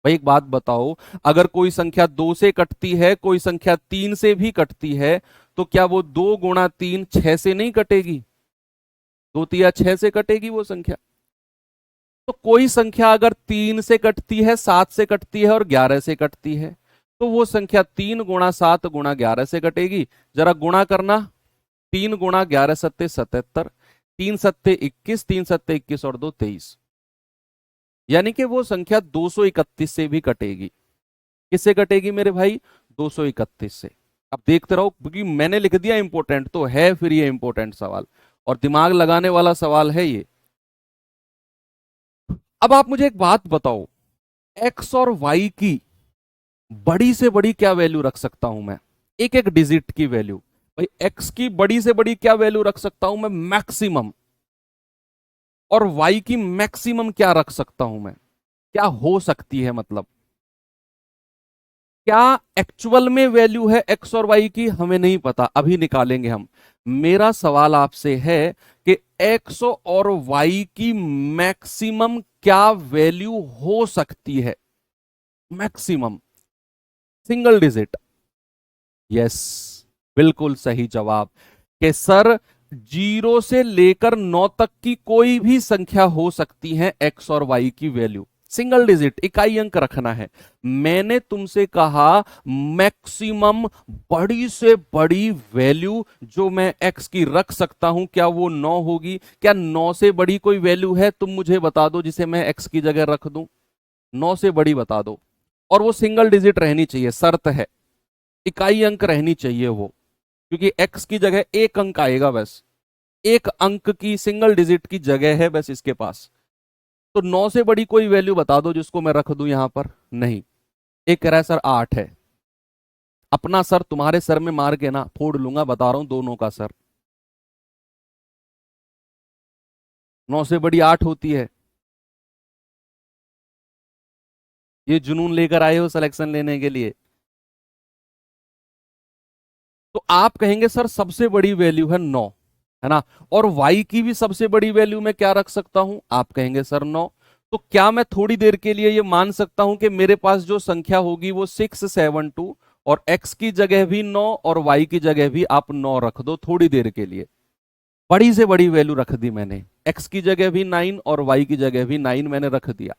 भाई एक बात बताओ, अगर कोई संख्या 2 से कटती है, कोई संख्या 3 से भी कटती है, तो क्या वो 2 गुणा 3 6 से नहीं कटेगी? 2 तिया 6 से कटेगी वो संख्या। तो कोई संख्या अगर 3 से कटती है, 7 से कटती है और 11 से कटती है, तो वो संख्या 3 गुणा 7 गुणा 11 से कटेगी। जरा गुणा करना, 3 गुणा 11 सत्ते 77, 3 सत्ते 21, 3 सत्ते 21 और 2 23। यानी कि वो संख्या 231 से भी कटेगी। किससे कटेगी मेरे भाई? 231 से। अब देखते रहो, क्योंकि मैंने लिख दिया इंपॉर्टेंट तो है, फिर ये इंपॉर्टेंट सवाल और दिमाग लगाने वाला सवाल है ये। अब आप मुझे एक बात बताओ, एक्स और वाई की बड़ी से बड़ी क्या वैल्यू रख सकता हूं मैं? एक एक डिजिट की वैल्यू। भाई एक्स की बड़ी से बड़ी क्या वैल्यू रख सकता हूं मैं? मैक्सिमम। और वाई की मैक्सिमम क्या रख सकता हूं मैं? क्या हो सकती है मतलब? क्या एक्चुअल में वैल्यू है एक्स और वाई की? हमें नहीं पता, अभी निकालेंगे हम। मेरा सवाल आपसे है कि एक्स और वाई की मैक्सिमम क्या वैल्यू हो सकती है? Maximum single digit. यस, बिल्कुल सही जवाब। कि सर 0 से लेकर 9 तक की कोई भी संख्या हो सकती है एक्स और वाई की वैल्यू। सिंगल डिजिट, इकाई अंक रखना है। मैंने तुमसे कहा मैक्सिमम बड़ी से बड़ी वैल्यू जो मैं एक्स की रख सकता हूं, क्या वो 9 होगी? क्या 9 से बड़ी कोई वैल्यू है? तुम मुझे बता दो जिसे मैं एक्स की जगह रख दूं। 9 से बड़ी बता दो, और वो सिंगल डिजिट रहनी चाहिए, शर्त है। इकाई अंक रहनी चाहिए वो, क्योंकि एक्स की जगह एक अंक आएगा बस। एक अंक की सिंगल डिजिट की जगह है बस इसके पास। तो 9 से बड़ी कोई वैल्यू बता दो जिसको मैं रख दूं यहां पर। नहीं, एक कह रहा है सर 8 है। अपना सर तुम्हारे सर में मार के ना फोड़ लूंगा, बता रहा हूं दोनों का सर। 9 से बड़ी 8 होती है। ये जुनून लेकर आए हो सिलेक्शन लेने के लिए। तो आप कहेंगे सर सबसे बड़ी वैल्यू है 9, है ना, और y की भी सबसे बड़ी वैल्यू मैं क्या रख सकता हूं? आप कहेंगे सर 9। तो क्या मैं थोड़ी देर के लिए ये मान सकता हूं कि मेरे पास जो संख्या होगी वो 672, और x की जगह भी 9 और y की जगह भी आप 9 रख दो थोड़ी देर के लिए। बड़ी से बड़ी वैल्यू रख दी मैंने, x की जगह भी 9 और y की जगह भी 9 मैंने रख दिया।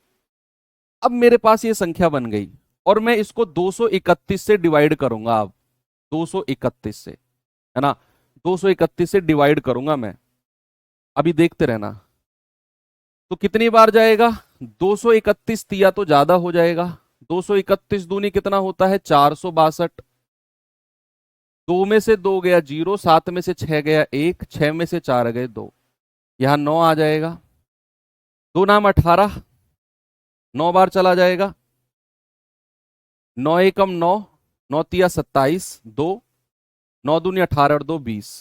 अब मेरे पास ये संख्या बन गई और मैं इसको 231 से डिवाइड करूंगा। अब 231 से, है ना, 231 से डिवाइड करूंगा मैं। अभी देखते रहना। तो कितनी बार जाएगा? 231 तिया तो ज्यादा हो जाएगा। 231 दूनी कितना होता है? 462। 2 में से 2 गया 0, 7 में से 6 गया 1, 6 में से 4 गए 2, यहां 9 आ जाएगा। 2 नाम 18, 9 बार चला जाएगा। 9 एकम 9, 9 तिया 27, 2, 9 दूनी 18 और 2 20।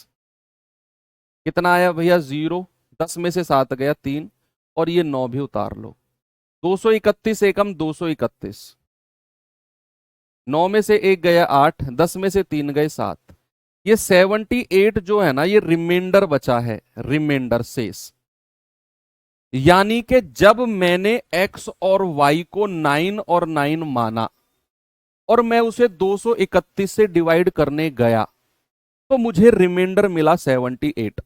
कितना आया भैया? 0। 10 में से 7 गया 3, और ये 9 भी उतार लो। 231 एकम 231, 9 में से 1 गया 8, 10 में से 3 गए 7। ये 78 जो है ना, ये रिमाइंडर बचा है, रिमाइंडर शेष। यानी कि जब मैंने x और y को 9 और 9 माना और मैं उसे 231 से डिवाइड करने गया, तो मुझे रिमाइंडर मिला 78।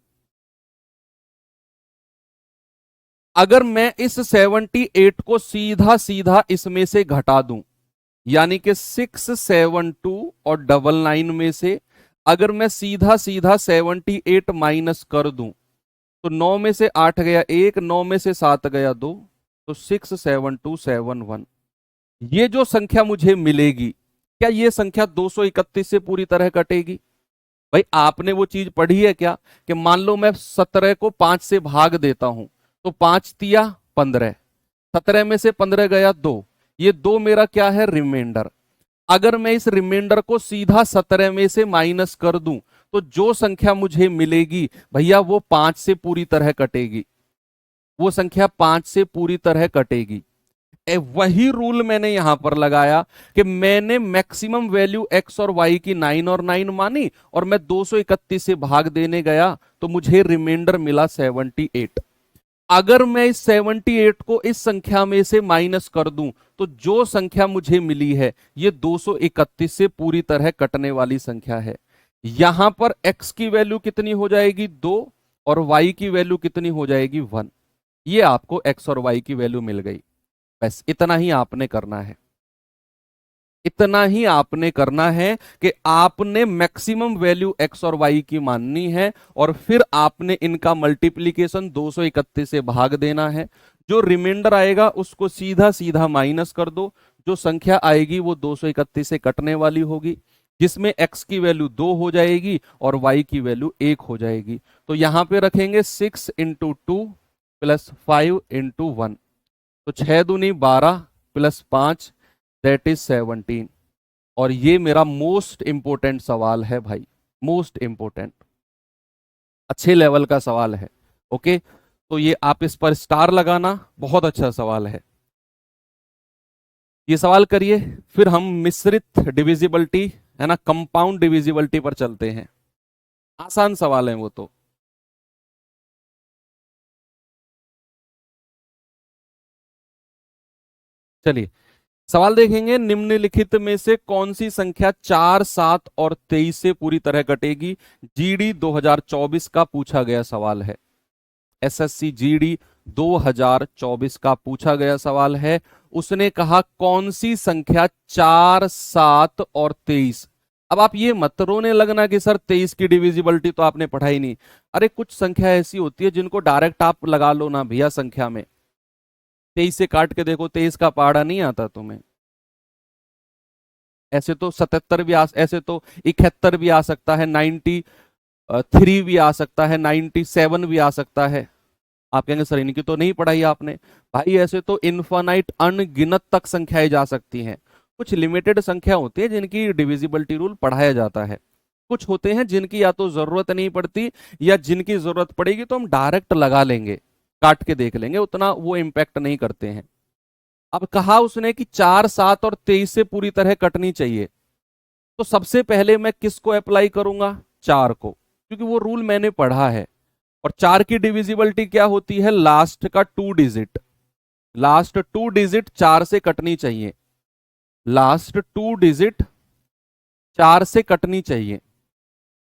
अगर मैं इस 78 को सीधा सीधा इसमें से घटा दूं, यानी कि 672 और 99 में से अगर मैं सीधा सीधा 78 माइनस कर दूं, तो 9 में से 8 गया 1, 9 में से 7 गया 2, तो 67271। ये जो संख्या मुझे मिलेगी, क्या ये संख्या 231 से पूरी तरह कटेगी? भाई आपने वो चीज पढ़ी है क्या कि मान लो मैं 17 को 5 से भाग देता हूं, तो 5 तिया 15, 17 में से 15 गया 2, ये 2 मेरा क्या है? रिमाइंडर। अगर मैं इस रिमाइंडर को सीधा 17 में से माइनस कर दूं, तो जो संख्या मुझे मिलेगी भैया वो 5 से पूरी तरह कटेगी। वो संख्या 5 से पूरी तरह कटेगी। वही रूल मैंने यहां पर लगाया कि मैंने मैक्सिमम वैल्यू x और y की 9 और 9 मानी और मैं 231 से भाग देने गया, तो मुझे रिमाइंडर मिला 78। अगर मैं इस 78 को इस संख्या में से माइनस कर दूं, तो जो संख्या मुझे मिली है ये 231 से पूरी तरह कटने वाली संख्या है। यहां पर x की वैल्यू कितनी हो जाएगी? 2, और y की वैल्यू कितनी हो जाएगी? 1। ये आपको x और y की वैल्यू मिल गई। बस इतना ही आपने करना है। इतना ही आपने करना है कि आपने मैक्सिमम वैल्यू x और y की माननी है, और फिर आपने इनका मल्टीप्लीकेशन 231 से भाग देना है। जो रिमाइंडर आएगा उसको सीधा सीधा माइनस कर दो, जो संख्या आएगी वो 231 से कटने वाली होगी, जिसमें x की वैल्यू 2 हो जाएगी और y की वैल्यू 1 हो जाएगी। तो यहां पे रखेंगे 6 इंटू 2 प्लस 5 इंटू 1, तो 6 दूनी 12 प्लस 5 दैट इज 17। और ये मेरा मोस्ट इंपोर्टेंट सवाल है भाई, मोस्ट इंपोर्टेंट, अच्छे लेवल का सवाल है। ओके, तो ये आप इस पर स्टार लगाना, बहुत अच्छा सवाल है। ये सवाल करिए, फिर हम मिश्रित डिविजिबिलिटी, है ना, कंपाउंड डिविजिबिलिटी पर चलते हैं। आसान सवाल है वो तो। चलिए सवाल देखेंगे, निम्नलिखित में से कौन सी संख्या 4, 7 और 23 से पूरी तरह कटेगी? जीडी 2024 का पूछा गया सवाल है। एसएससी जीडी 2024 का पूछा गया सवाल है। उसने कहा कौन सी संख्या 4, 7 और 23। अब आप ये मत रोने लगना कि सर 23 की डिविजिबिलिटी तो आपने पढ़ा ही नहीं। अरे कुछ संख्या ऐसी होती है जिनको डायरेक्ट आप लगा लो ना भैया संख्या में। 23 से काट के देखो, 23 का पहाड़ा नहीं आता तुम्हें। ऐसे तो 77 भी ऐसे तो 71 भी आ सकता है, 93 भी आ सकता है, 97 भी आ सकता है। आप कहेंगे सर इनकी तो नहीं पढ़ाई आपने। भाई ऐसे तो इनफाइनाइट अनगिनत तक संख्याएं जा सकती हैं। कुछ लिमिटेड संख्या होती है जिनकी डिविजिबिलिटी रूल पढ़ाया जाता है। कुछ होते हैं जिनकी या तो जरूरत नहीं पड़ती, या जिनकी जरूरत पड़ेगी तो हम डायरेक्ट लगा लेंगे, काट के देख लेंगे, उतना वो इम्पैक्ट नहीं करते हैं। अब कहा उसने कि 4, 7 और 23 से पूरी तरह कटनी चाहिए, तो सबसे पहले मैं किसको अप्लाई करूंगा? 4 को, क्योंकि वो रूल मैंने पढ़ा है। और 4 की डिविजिबिलिटी क्या होती है? लास्ट का 2 डिजिट। लास्ट 2 डिजिट 4 से कटनी चाहिए, लास्ट 2 डिजिट 4 से कटनी चाहिए।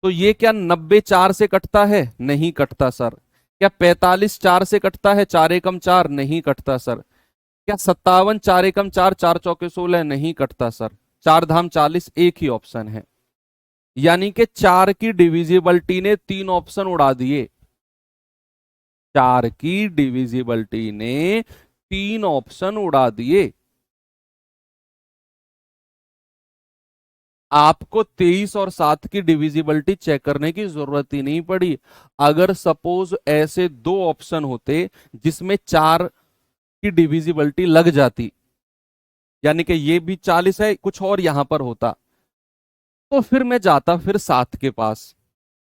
तो ये क्या 90 4 से कटता है? नहीं कटता सर। क्या 45 4 से कटता है? 4 एकम 4 नहीं कटता सर। क्या 57 4 एकम 4 4 चौके 16 नहीं कटता सर। 4 धाम 40 एक ही ऑप्शन है। यानी कि 4 की डिविजिबिलिटी ने 3 ऑप्शन उड़ा दिए। 4 की डिविजिबिलिटी ने 3 ऑप्शन उड़ा दिए। आपको 23 और 7 की डिविजिबिलिटी चेक करने की जरूरत ही नहीं पड़ी। अगर सपोज ऐसे दो ऑप्शन होते जिसमें 4 की डिविजिबिलिटी लग जाती, यानी कि ये भी 40 है, कुछ और यहां पर होता, तो फिर मैं जाता फिर 7 के पास।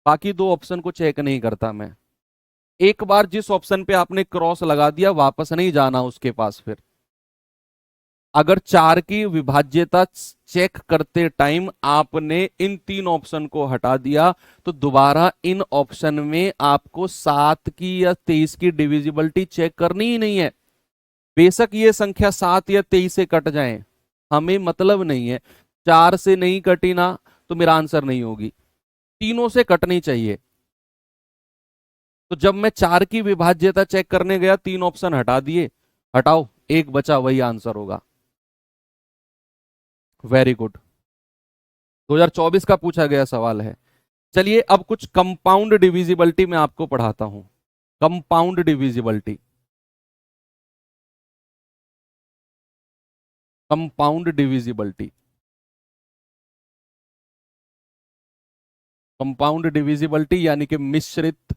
बाकी दो ऑप्शन को चेक नहीं करता मैं। एक बार जिस ऑप्शन पे आपने क्रॉस लगा दिया, वापस नहीं जाना उसके पास फिर। अगर 4 की विभाज्यता चेक करते टाइम आपने इन 3 ऑप्शन को हटा दिया, तो दोबारा इन ऑप्शन में आपको 7 की या 23 की डिविजिबिलिटी चेक करनी ही नहीं है। बेशक ये संख्या 7 या 23 से कट जाए, हमें मतलब नहीं है। 4 से नहीं कटी ना, तो मेरा आंसर नहीं होगी। तीनों से कटनी चाहिए। तो जब मैं 4 की विभाज्यता चेक करने गया, 3 ऑप्शन हटा दिए, हटाओ एक बचा, वही आंसर होगा। Very good. 2024 का पूछा गया सवाल है। चलिए अब कुछ कंपाउंड डिविजिबिलिटी मैं आपको पढ़ाता हूं। Compound divisibility, compound divisibility, compound divisibility यानी कि मिश्रित,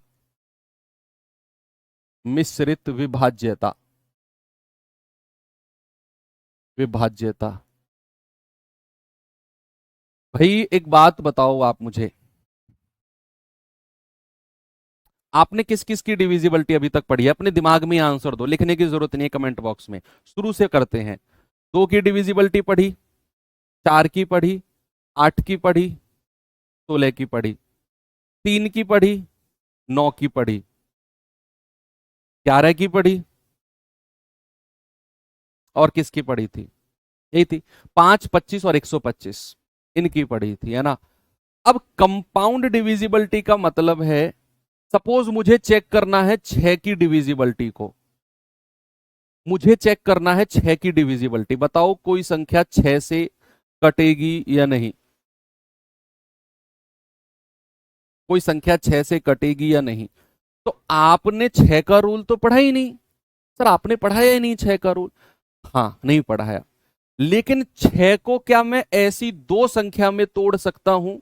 मिश्रित विभाज्यता, विभाज्यता। भाई एक बात बताओ आप मुझे, आपने किस किस की डिविजिबिलिटी अभी तक पढ़ी है? अपने दिमाग में आंसर दो, लिखने की जरूरत नहीं है कमेंट बॉक्स में। शुरू से करते हैं। 2 की डिविजिबिलिटी पढ़ी, 4 की पढ़ी, 8 की पढ़ी, 16 की पढ़ी, 3 की पढ़ी, 9 की पढ़ी, 11 की पढ़ी, और किसकी पढ़ी थी? यही थी, 5, 25 और 125, इनकी पढ़ी थी, है ना। अब कंपाउंड डिविजिबिलिटी का मतलब है, सपोज मुझे चेक करना है 6 की डिविजिबिलिटी को, मुझे चेक करना है 6 की डिविजिबिलिटी। बताओ कोई संख्या 6 से कटेगी या नहीं? कोई संख्या 6 से कटेगी या नहीं? तो आपने 6 का रूल तो पढ़ा ही नहीं। सर आपने पढ़ाया ही नहीं 6 का रूल। हाँ नहीं पढ़ाया, लेकिन 6 को क्या मैं ऐसी दो संख्या में तोड़ सकता हूं?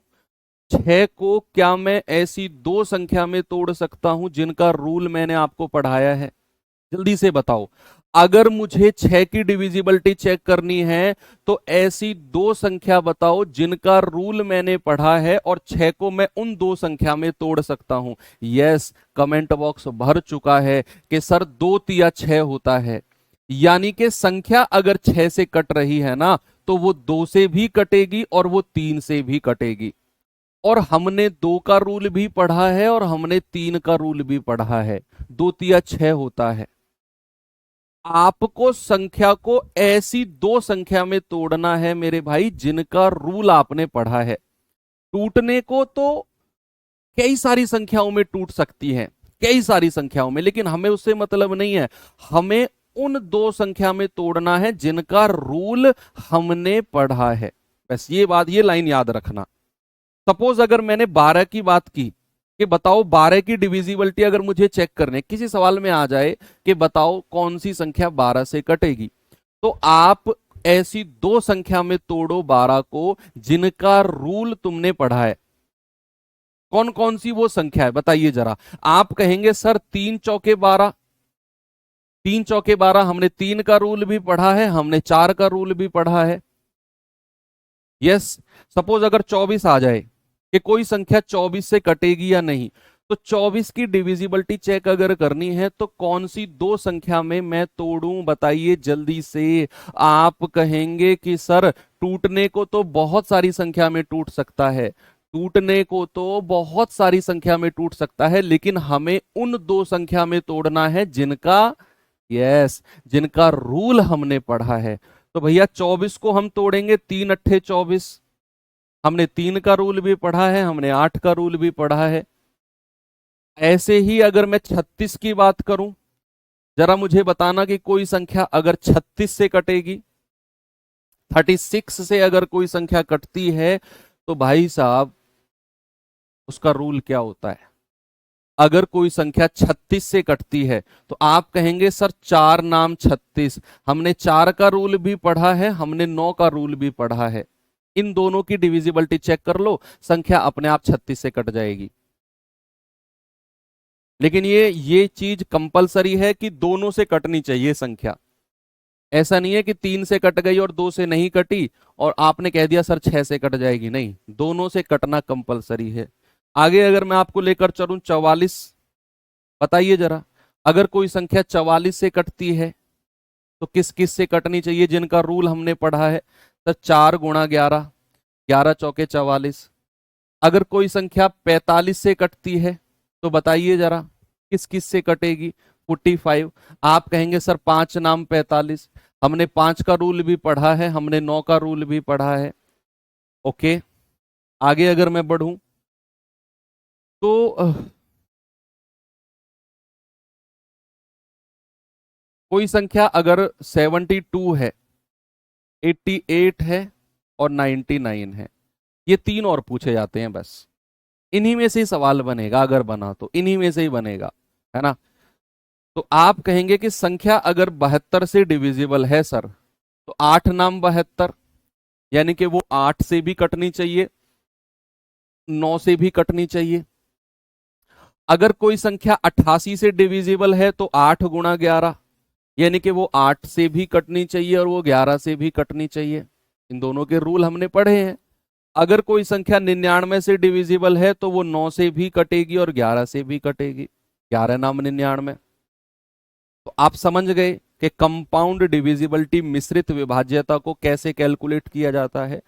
6 को क्या मैं ऐसी दो संख्या में तोड़ सकता हूं जिनका रूल मैंने आपको पढ़ाया है? जल्दी से बताओ। अगर मुझे 6 की डिविजिबिलिटी चेक करनी है, तो ऐसी दो संख्या बताओ जिनका रूल मैंने पढ़ा है और 6 को मैं उन दो संख्या में तोड़ सकता हूं। यस, कमेंट बॉक्स भर चुका है कि सर 2 तिया 6 होता है। यानी कि संख्या अगर 6 से कट रही है ना, तो वो 2 से भी कटेगी और वो 3 से भी कटेगी। और हमने 2 का रूल भी पढ़ा है और हमने 3 का रूल भी पढ़ा है। 2 तिया 6 होता है। आपको संख्या को ऐसी दो संख्या में तोड़ना है मेरे भाई जिनका रूल आपने पढ़ा है। टूटने को तो कई सारी संख्याओं में टूट सकती है, कई सारी संख्याओं में, लेकिन हमें उससे मतलब नहीं है। हमें उन दो संख्या में तोड़ना है जिनका रूल हमने पढ़ा है। बस ये बात, ये लाइन याद रखना। सपोज अगर मैंने 12 की बात की कि बताओ 12 की डिविजिबिलिटी अगर मुझे चेक करने, किसी सवाल में आ जाए कि बताओ कौन सी संख्या 12 से कटेगी, तो आप ऐसी दो संख्या में तोड़ो 12 को जिनका रूल तुमने पढ़ा है। कौन कौन सी वो संख्या है बताइए जरा। आप कहेंगे सर 3 चौके 12, 3 चौके 12, हमने 3 का रूल भी पढ़ा है, हमने 4 का रूल भी पढ़ा है। यस, सपोज अगर 24 आ जाए कि कोई संख्या 24 से कटेगी या नहीं, तो 24 की डिविजिबिलिटी चेक अगर करनी है तो कौन सी दो संख्या में मैं तोड़ूं बताइए जल्दी से। आप कहेंगे कि सर टूटने को तो बहुत सारी संख्या में टूट सकता है, टूटने को तो बहुत सारी संख्या में टूट सकता है, लेकिन हमें उन दो संख्या में तोड़ना है जिनका यस, जिनका रूल हमने पढ़ा है। तो भैया 24 को हम तोड़ेंगे, 3 अट्ठे 24। हमने 3 का रूल भी पढ़ा है, हमने 8 का रूल भी पढ़ा है। ऐसे ही अगर मैं 36 की बात करूं, जरा मुझे बताना कि कोई संख्या अगर 36 से कटेगी, 36 से अगर कोई संख्या कटती है, तो भाई साहब उसका रूल क्या होता है। अगर कोई संख्या 36 से कटती है तो आप कहेंगे सर 4 नाम 36। हमने 4 का रूल भी पढ़ा है, हमने 9 का रूल भी पढ़ा है। इन दोनों की डिविजिबिलिटी चेक कर लो, संख्या अपने आप 36 से कट जाएगी। लेकिन ये चीज कंपलसरी है कि दोनों से कटनी चाहिए संख्या। ऐसा नहीं है कि 3 से कट गई और 2 से नहीं कटी और आपने कह दिया सर 6 से कट जाएगी। नहीं, दोनों से कटना कंपलसरी है। आगे अगर मैं आपको लेकर चलूं 44, बताइए जरा, अगर कोई संख्या 44 से कटती है तो किस किस से कटनी चाहिए, जिनका रूल हमने पढ़ा है। तो 4 × 11, 11 × 4 = 44। अगर कोई संख्या 45 से कटती है तो बताइए जरा किस किस से कटेगी, 45। आप कहेंगे सर 5 नाम 45। हमने 5 का रूल भी पढ़ा है, हमने 9 का रूल भी पढ़ा है। ओके, आगे अगर मैं बढ़ूं तो कोई संख्या अगर 72 है, 88 है और 99 है, ये 3 और पूछे जाते हैं बस। इन्हीं में से ही सवाल बनेगा, अगर बना तो इन्हीं में से ही बनेगा, है ना। तो आप कहेंगे कि संख्या अगर 72 से डिविजिबल है सर, तो 8 नाम 72, यानी कि वो 8 से भी कटनी चाहिए, 9 से भी कटनी चाहिए। अगर कोई संख्या 88 से डिविजिबल है तो 8 × 11, यानी कि वो 8 से भी कटनी चाहिए और वो 11 से भी कटनी चाहिए। इन दोनों के रूल हमने पढ़े हैं। अगर कोई संख्या 99 से डिविजिबल है तो वो 9 से भी कटेगी और 11 से भी कटेगी, 11 नाम 99। तो आप समझ गए कि कंपाउंड डिविजिबिलिटी, मिश्रित विभाज्यता को कैसे कैलकुलेट किया जाता है।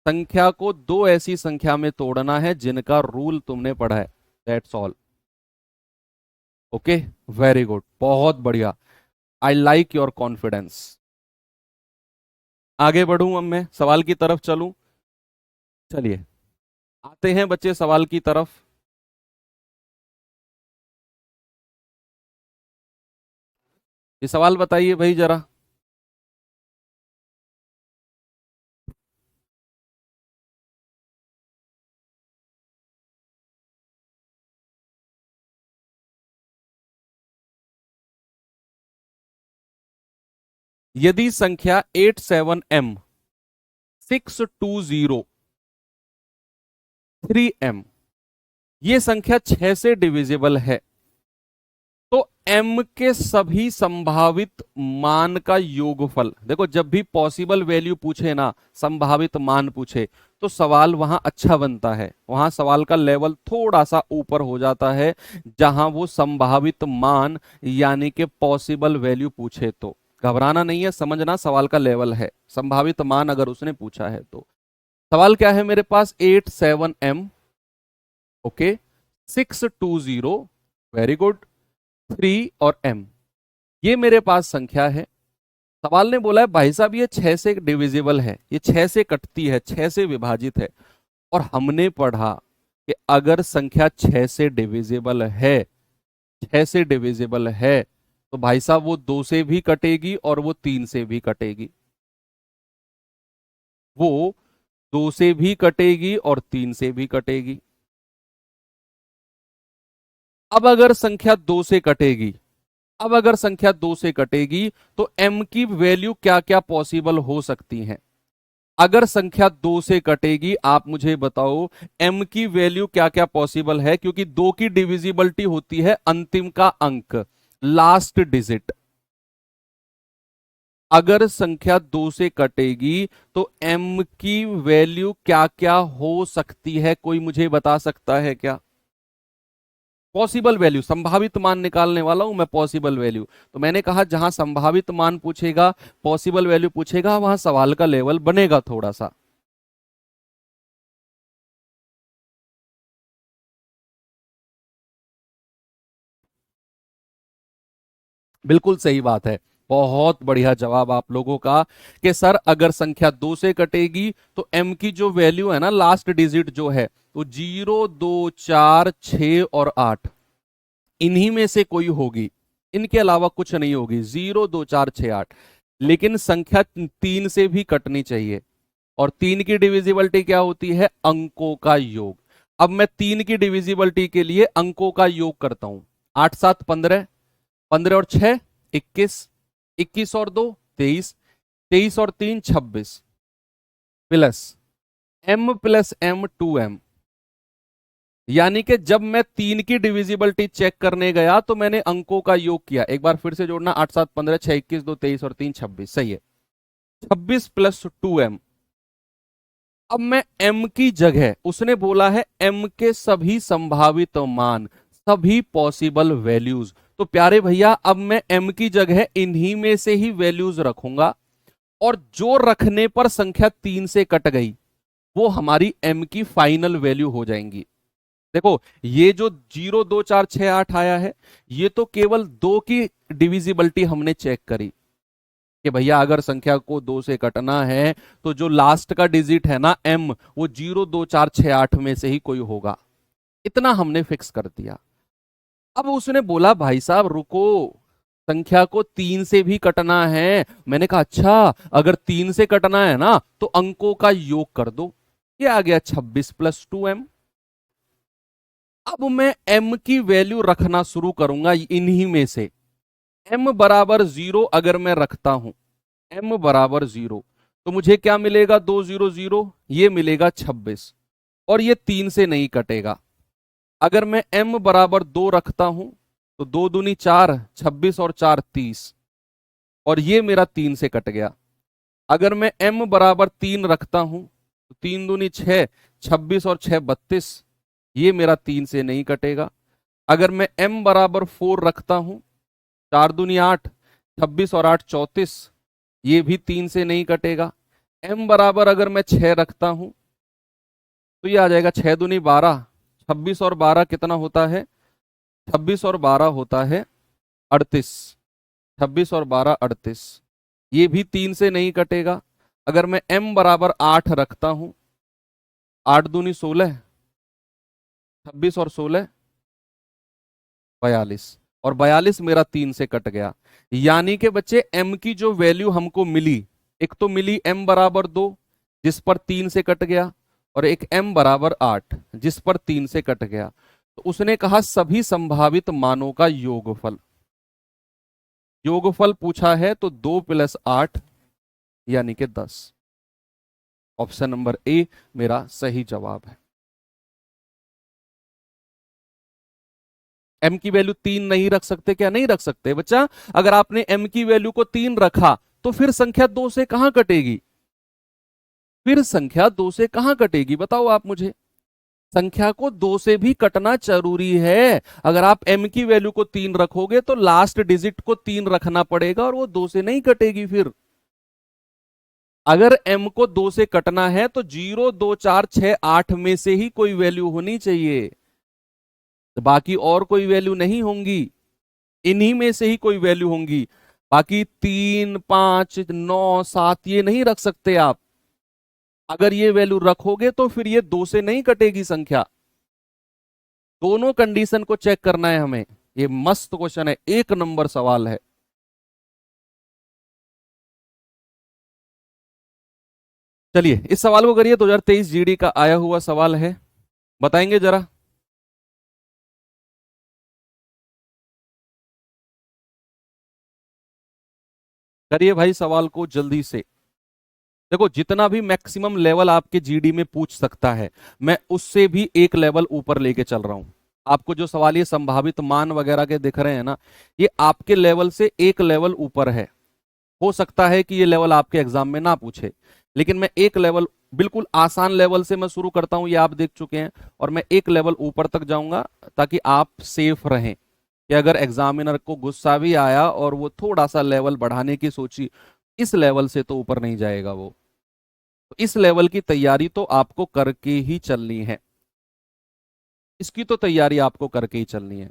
संख्या को दो ऐसी संख्या में तोड़ना है जिनका रूल तुमने पढ़ा है, that's all. Okay, very good, बहुत बढ़िया। I like your confidence. आगे बढ़ूं, अब मैं सवाल की तरफ चलूं। चलिए आते हैं बच्चे सवाल की तरफ। ये सवाल बताइए भाई जरा। यदि संख्या 87M 620 3M ये संख्या 6 से डिविजिबल है, तो m के सभी संभावित मान का योगफल। देखो, जब भी पॉसिबल वैल्यू पूछे ना, संभावित मान पूछे, तो सवाल वहां अच्छा बनता है, वहां सवाल का लेवल थोड़ा सा ऊपर हो जाता है, जहां वो संभावित मान यानी कि पॉसिबल वैल्यू पूछे। तो घबराना नहीं है, समझना सवाल का लेवल है, संभावित मान अगर उसने पूछा है तो। सवाल क्या है मेरे पास, 87M, ओके, 620, वेरी गुड, 3 और M, ये मेरे पास संख्या है। सवाल ने बोला है भाई साहब ये 6 से डिविजिबल है, ये 6 से कटती है, 6 से विभाजित है। और हमने पढ़ा कि अगर संख्या 6 से डिविजिबल है, 6 से डिविजिबल है, तो भाई साहब वो 2 से भी कटेगी और वो 3 से भी कटेगी। वो 2 से भी कटेगी और 3 से भी कटेगी। अब अगर संख्या 2 से कटेगी, अब अगर संख्या 2 से कटेगी तो m की वैल्यू क्या क्या पॉसिबल हो सकती है। अगर संख्या 2 से कटेगी, आप मुझे बताओ m की वैल्यू क्या क्या पॉसिबल है, क्योंकि 2 की डिविजिबिलिटी होती है अंतिम का अंक, लास्ट डिजिट। अगर संख्या 2 से कटेगी तो m की वैल्यू क्या क्या हो सकती है, कोई मुझे बता सकता है क्या। पॉसिबल वैल्यू, संभावित मान निकालने वाला हूं मैं, पॉसिबल वैल्यू। तो मैंने कहा जहां संभावित मान पूछेगा, पॉसिबल वैल्यू पूछेगा, वहां सवाल का लेवल बनेगा थोड़ा सा। बिल्कुल सही बात है। बहुत बढ़िया जवाब आप लोगों का कि सर अगर संख्या 2 से कटेगी तो m की जो वैल्यू है ना, लास्ट डिजिट जो है, तो 0, 2, 4, 6 और 8, इन्हीं में से कोई होगी, इनके अलावा कुछ नहीं होगी। 0, 2, 4, 6, 8। लेकिन संख्या 3 से भी कटनी चाहिए, और 3 की डिविजिबिलिटी क्या होती है? अंकों का योग। अब मैं 3 की डिविजिबिलिटी के लिए अंकों का योग करता हूं। 8, 7, 15, 15 और 6, 21, 21 और 2, 23, 23 और 3, 26, प्लस m+m 2m। यानी कि जब मैं 3 की डिविजिबिलिटी चेक करने गया तो मैंने अंकों का योग किया। एक बार फिर से जोड़ना, 8, 7, 15, 6, 21, 2, 23 और 3, 26, सही है। 26 + 2m। अब मैं m की जगह, उसने बोला है m के सभी संभावित मान, सभी पॉसिबल वैल्यूज। तो प्यारे भैया अब मैं m की जगह इन्हीं में से ही वैल्यूज रखूंगा, और जो रखने पर संख्या 3 से कट गई वो हमारी m की फाइनल वैल्यू हो जाएंगी। देखो, ये जो 0, 2, 4, 6, 8 आया है, ये तो केवल 2 की डिविजिबिलिटी हमने चेक करी कि भैया अगर संख्या को 2 से कटना है तो जो लास्ट का डिजिट है ना m, वो 0, 2, 4, 6, 8 में से ही कोई होगा। इतना हमने फिक्स कर दिया। अब उसने बोला भाई साहब रुको, संख्या को 3 से भी कटना है। मैंने कहा अच्छा, अगर 3 से कटना है ना तो अंकों का योग कर दो। ये आ गया 26 + 2m। अब मैं m की वैल्यू रखना शुरू करूंगा इन्हीं में से। m बराबर 0 अगर मैं रखता हूं, m बराबर 0, तो मुझे क्या मिलेगा? 2, 0, 0, ये मिलेगा 26, और ये 3 से नहीं कटेगा। अगर मैं m बराबर 2 रखता हूं तो 2 दूनी 4, 26 और 4, 30, और ये मेरा 3 से कट गया। अगर मैं m बराबर 3 रखता हूं तो 3 दूनी 6, 26 और 6, 32, ये मेरा 3 से नहीं कटेगा। अगर मैं m बराबर 4 रखता हूं, 4 दूनी 8, 26 और 8, 34, ये भी 3 से नहीं कटेगा। m बराबर अगर मैं 6 रखता हूं तो ये आ जाएगा 6 दूनी 12, 26 और 12 कितना होता है? 26 और 12 होता है 38, 26 और 12, 38, ये भी 3 से नहीं कटेगा। अगर मैं m बराबर 8 रखता हूं, 8 दूनी 16, 26 और 16, 42, और 42 मेरा 3 से कट गया। यानी कि बच्चे m की जो वैल्यू हमको मिली, एक तो मिली m बराबर 2 जिस पर 3 से कट गया, और एक m बराबर 8 जिस पर 3 से कट गया। तो उसने कहा सभी संभावित मानों का योगफल। योगफल पूछा है तो 2 + 8 यानी कि 10। ऑप्शन नंबर ए मेरा सही जवाब है। m की वैल्यू 3 नहीं रख सकते क्या? नहीं रख सकते बच्चा। अगर आपने m की वैल्यू को 3 रखा तो फिर संख्या 2 से कहां कटेगी? फिर संख्या 2 से कहां कटेगी बताओ आप मुझे। संख्या को 2 से भी कटना जरूरी है। अगर आप m की वैल्यू को 3 रखोगे तो लास्ट डिजिट को 3 रखना पड़ेगा, और वो 2 से नहीं कटेगी। फिर अगर m को 2 से कटना है तो 0, 2, 4, 6, 8 में से ही कोई वैल्यू होनी चाहिए, तो बाकी और कोई वैल्यू नहीं होंगी, इन्हीं में से ही कोई वैल्यू होंगी। बाकी 3, 5, 9, 7 ये नहीं रख सकते आप। अगर ये वैल्यू रखोगे तो फिर ये 2 से नहीं कटेगी संख्या। दोनों कंडीशन को चेक करना है हमें। ये मस्त क्वेश्चन है, 1 नंबर सवाल है। चलिए इस सवाल को करिए, 2023 जीडी का आया हुआ सवाल है, बताएंगे जरा। करिए भाई सवाल को जल्दी से। देखो जितना भी मैक्सिमम लेवल आपके जीडी में पूछ सकता है, मैं उससे भी एक लेवल ऊपर लेके चल रहा हूं। आपको जो सवाल ये संभावित मान वगैरह के दिख रहे हैं ना, ये आपके लेवल से एक लेवल ऊपर है। हो सकता है कि ये लेवल आपके एग्जाम में ना पूछे, लेकिन मैं एक लेवल, बिल्कुल आसान लेवल से मैं शुरू करता हूं, ये आप देख चुके हैं, और मैं एक लेवल ऊपर तक जाऊंगा ताकि आप सेफ रहें कि अगर एग्जामिनर को गुस्सा भी आया और वो थोड़ा सा लेवल बढ़ाने की सोची, इस लेवल से तो ऊपर नहीं जाएगा वो। तो इस लेवल की तैयारी तो आपको करके ही चलनी है, इसकी तो तैयारी आपको करके ही चलनी है।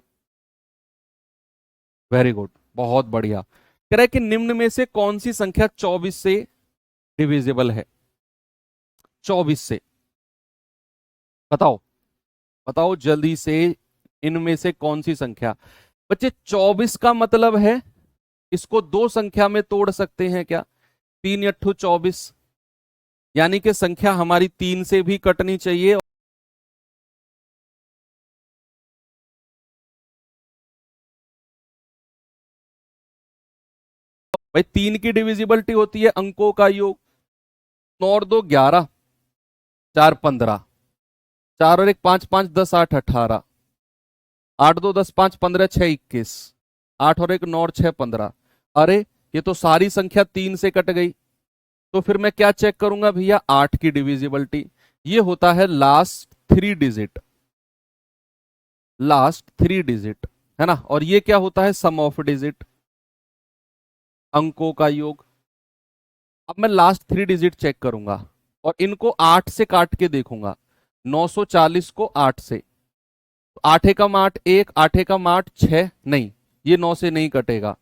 वेरी गुड, बहुत बढ़िया। कह रहा है कि निम्न में से कौन सी संख्या 24 से डिविजिबल है? 24 से बताओ, बताओ जल्दी से, इनमें से कौन सी संख्या? बच्चे 24 का मतलब है इसको दो संख्या में तोड़ सकते हैं क्या? 3 × 8 = 24, यानी कि संख्या हमारी 3 से भी कटनी चाहिए। भाई 3 की डिविजिबिलिटी होती है अंकों का योग। 9 और 2 11, 4 15, 4 और 1 5, 5 10 8 18, 8 2 10 5 15 6 21, 8 और 1 9 और 6 15। अरे ये तो सारी संख्या 3 से कट गई। तो फिर मैं क्या चेक करूंगा भैया? 8 की डिविजिबिलिटी। ये होता है लास्ट 3 डिजिट, लास्ट 3 डिजिट, है ना। और ये क्या होता है? सम ऑफ डिजिट, अंकों का योग। अब मैं लास्ट 3 डिजिट चेक करूंगा और इनको 8 से काट के देखूंगा। 940 को 8 से, 8 एकम 8 1, 8 एकम 8 6, नहीं ये 9 से नहीं कटेगा।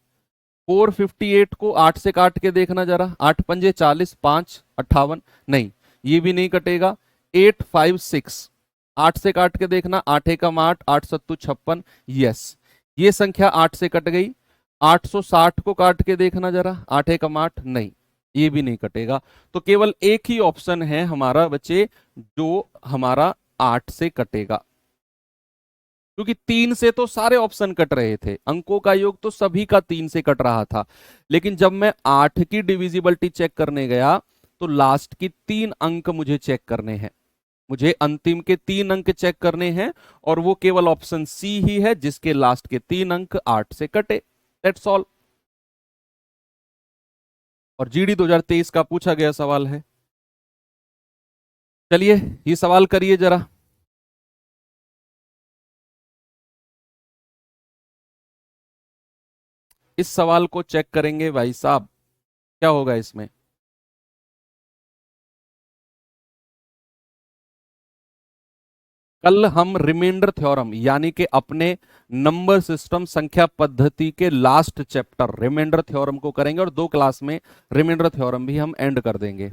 458 को 8 से काट के देखना जरा, 8 पंजे 40, 5 58, नहीं ये भी नहीं कटेगा। 856, 8 से काट के देखना, 8 एकम 8, 8 सत्तू 56, यस ये संख्या 8 से कट गई। 860 को काट के देखना जरा, 8 एकम 8, नहीं ये भी नहीं कटेगा। तो केवल एक ही ऑप्शन है हमारा बच्चे जो हमारा 8 से कटेगा, क्योंकि 3 से तो सारे ऑप्शन कट रहे थे, अंकों का योग तो सभी का 3 से कट रहा था। लेकिन जब मैं 8 की डिविजिबिलिटी चेक करने गया तो लास्ट की 3 अंक मुझे चेक करने हैं, मुझे अंतिम के 3 अंक चेक करने हैं, और वो केवल ऑप्शन सी ही है जिसके लास्ट के 3 अंक 8 से कटे। That's all. और जीडी 2023 का पूछा गया सवाल है। चलिए ये सवाल करिए जरा। इस सवाल को चेक करेंगे भाई साहब, क्या होगा इसमें? कल हम रिमाइंडर थ्योरम यानी कि अपने नंबर सिस्टम संख्या पद्धति के लास्ट चैप्टर रिमाइंडर थ्योरम को करेंगे, और 2 क्लास में रिमाइंडर थ्योरम भी हम एंड कर देंगे।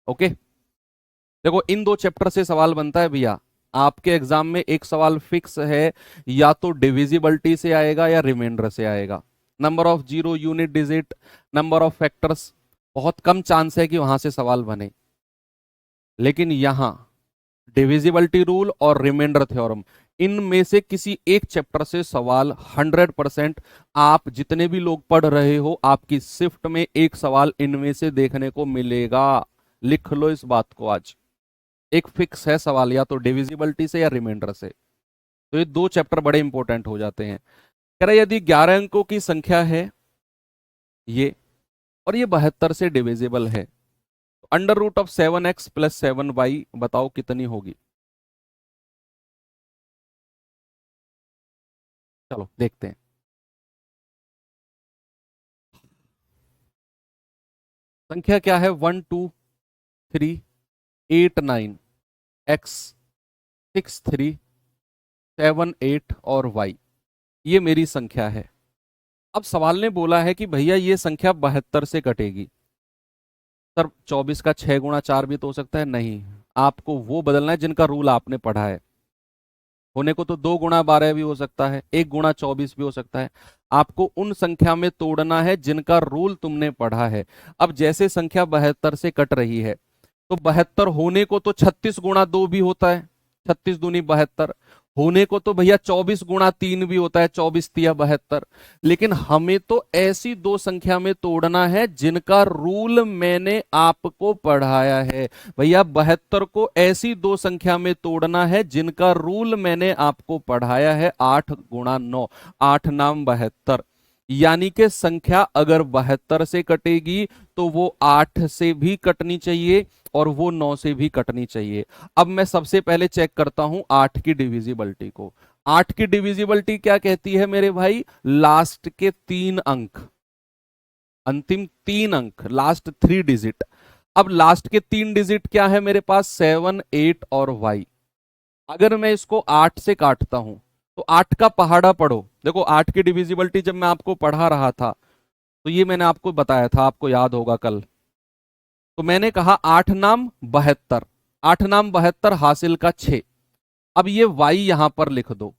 ओके, देखो इन 2 चैप्टर से सवाल बनता है भैया। आपके एग्जाम में एक सवाल फिक्स है, या तो डिविजिबिलिटी से आएगा या रिमाइंडर से आएगा। Number of zero, unit digit, number of factors, बहुत कम चांस है कि वहां से सवाल बने। लेकिन यहां डिविजिबिलिटी रूल और रिमाइंडर थ्योरम, इनमें से किसी एक चैप्टर से सवाल 100%, आप जितने भी लोग पढ़ रहे हो आपकी शिफ्ट में एक सवाल इनमें से देखने को मिलेगा। लिख लो इस बात को आज, एक फिक्स है सवाल, या तो डिविजिबिलिटी से या रिमाइंडर से। तो ये 2 चैप्टर बड़े इंपॉर्टेंट हो जाते हैं। कह रहा है यदि 11 अंकों की संख्या है ये, और ये 72 से डिविजिबल है, तो √7x + 7y बताओ कितनी होगी? चलो देखते हैं। संख्या क्या है? 1 2 3 8 9, x 6 3 7 8 और y, ये मेरी संख्या है। अब सवाल ने बोला है कि भैया ये संख्या 72 से कटेगी। सर 24 का 6 गुणा 4 भी तो हो सकता है। नहीं, आपको वो बदलना है जिनका रूल आपने पढ़ा है। होने को तो 2 गुणा 12 भी हो सकता है, 1 गुणा 24 भी हो सकता है। आपको उन संख्या में तोड़ना है जिनका रूल तुमने पढ़ा है। अब जैसे संख्या 72 से कट रही है, तो 72 होने को तो 36 गुणा 2 भी होता है, 36 दूनी 72। होने को तो भैया 24 गुणा 3 भी होता है, 24 तिया 72। लेकिन हमें तो ऐसी 2 संख्या में तोड़ना है जिनका रूल मैंने आपको पढ़ाया है। भैया 72 को ऐसी 2 संख्या में तोड़ना है जिनका रूल मैंने आपको पढ़ाया है। 8 गुणा 9, 8 नाम 72, यानी कि संख्या अगर 72 से कटेगी तो वो 8 से भी कटनी चाहिए और वो 9 से भी कटनी चाहिए। अब मैं सबसे पहले चेक करता हूं 8 की डिविजिबिलिटी को। 8 की डिविजिबिलिटी क्या कहती है मेरे भाई? लास्ट के 3 अंक, अंतिम 3 अंक, लास्ट 3 डिजिट। अब लास्ट के 3 डिजिट क्या है मेरे पास? 7 8 और y। अगर मैं इसको 8 से काटता हूं तो 8 का पहाड़ा पढ़ो। देखो 8 की डिविजिबिलिटी जब मैं आपको पढ़ा रहा था तो ये मैंने आपको बताया था, आपको याद होगा कल। तो मैंने कहा 8 नाम 72, 8 नाम 72 हासिल का 6। अब ये वाई यहां पर लिख दो।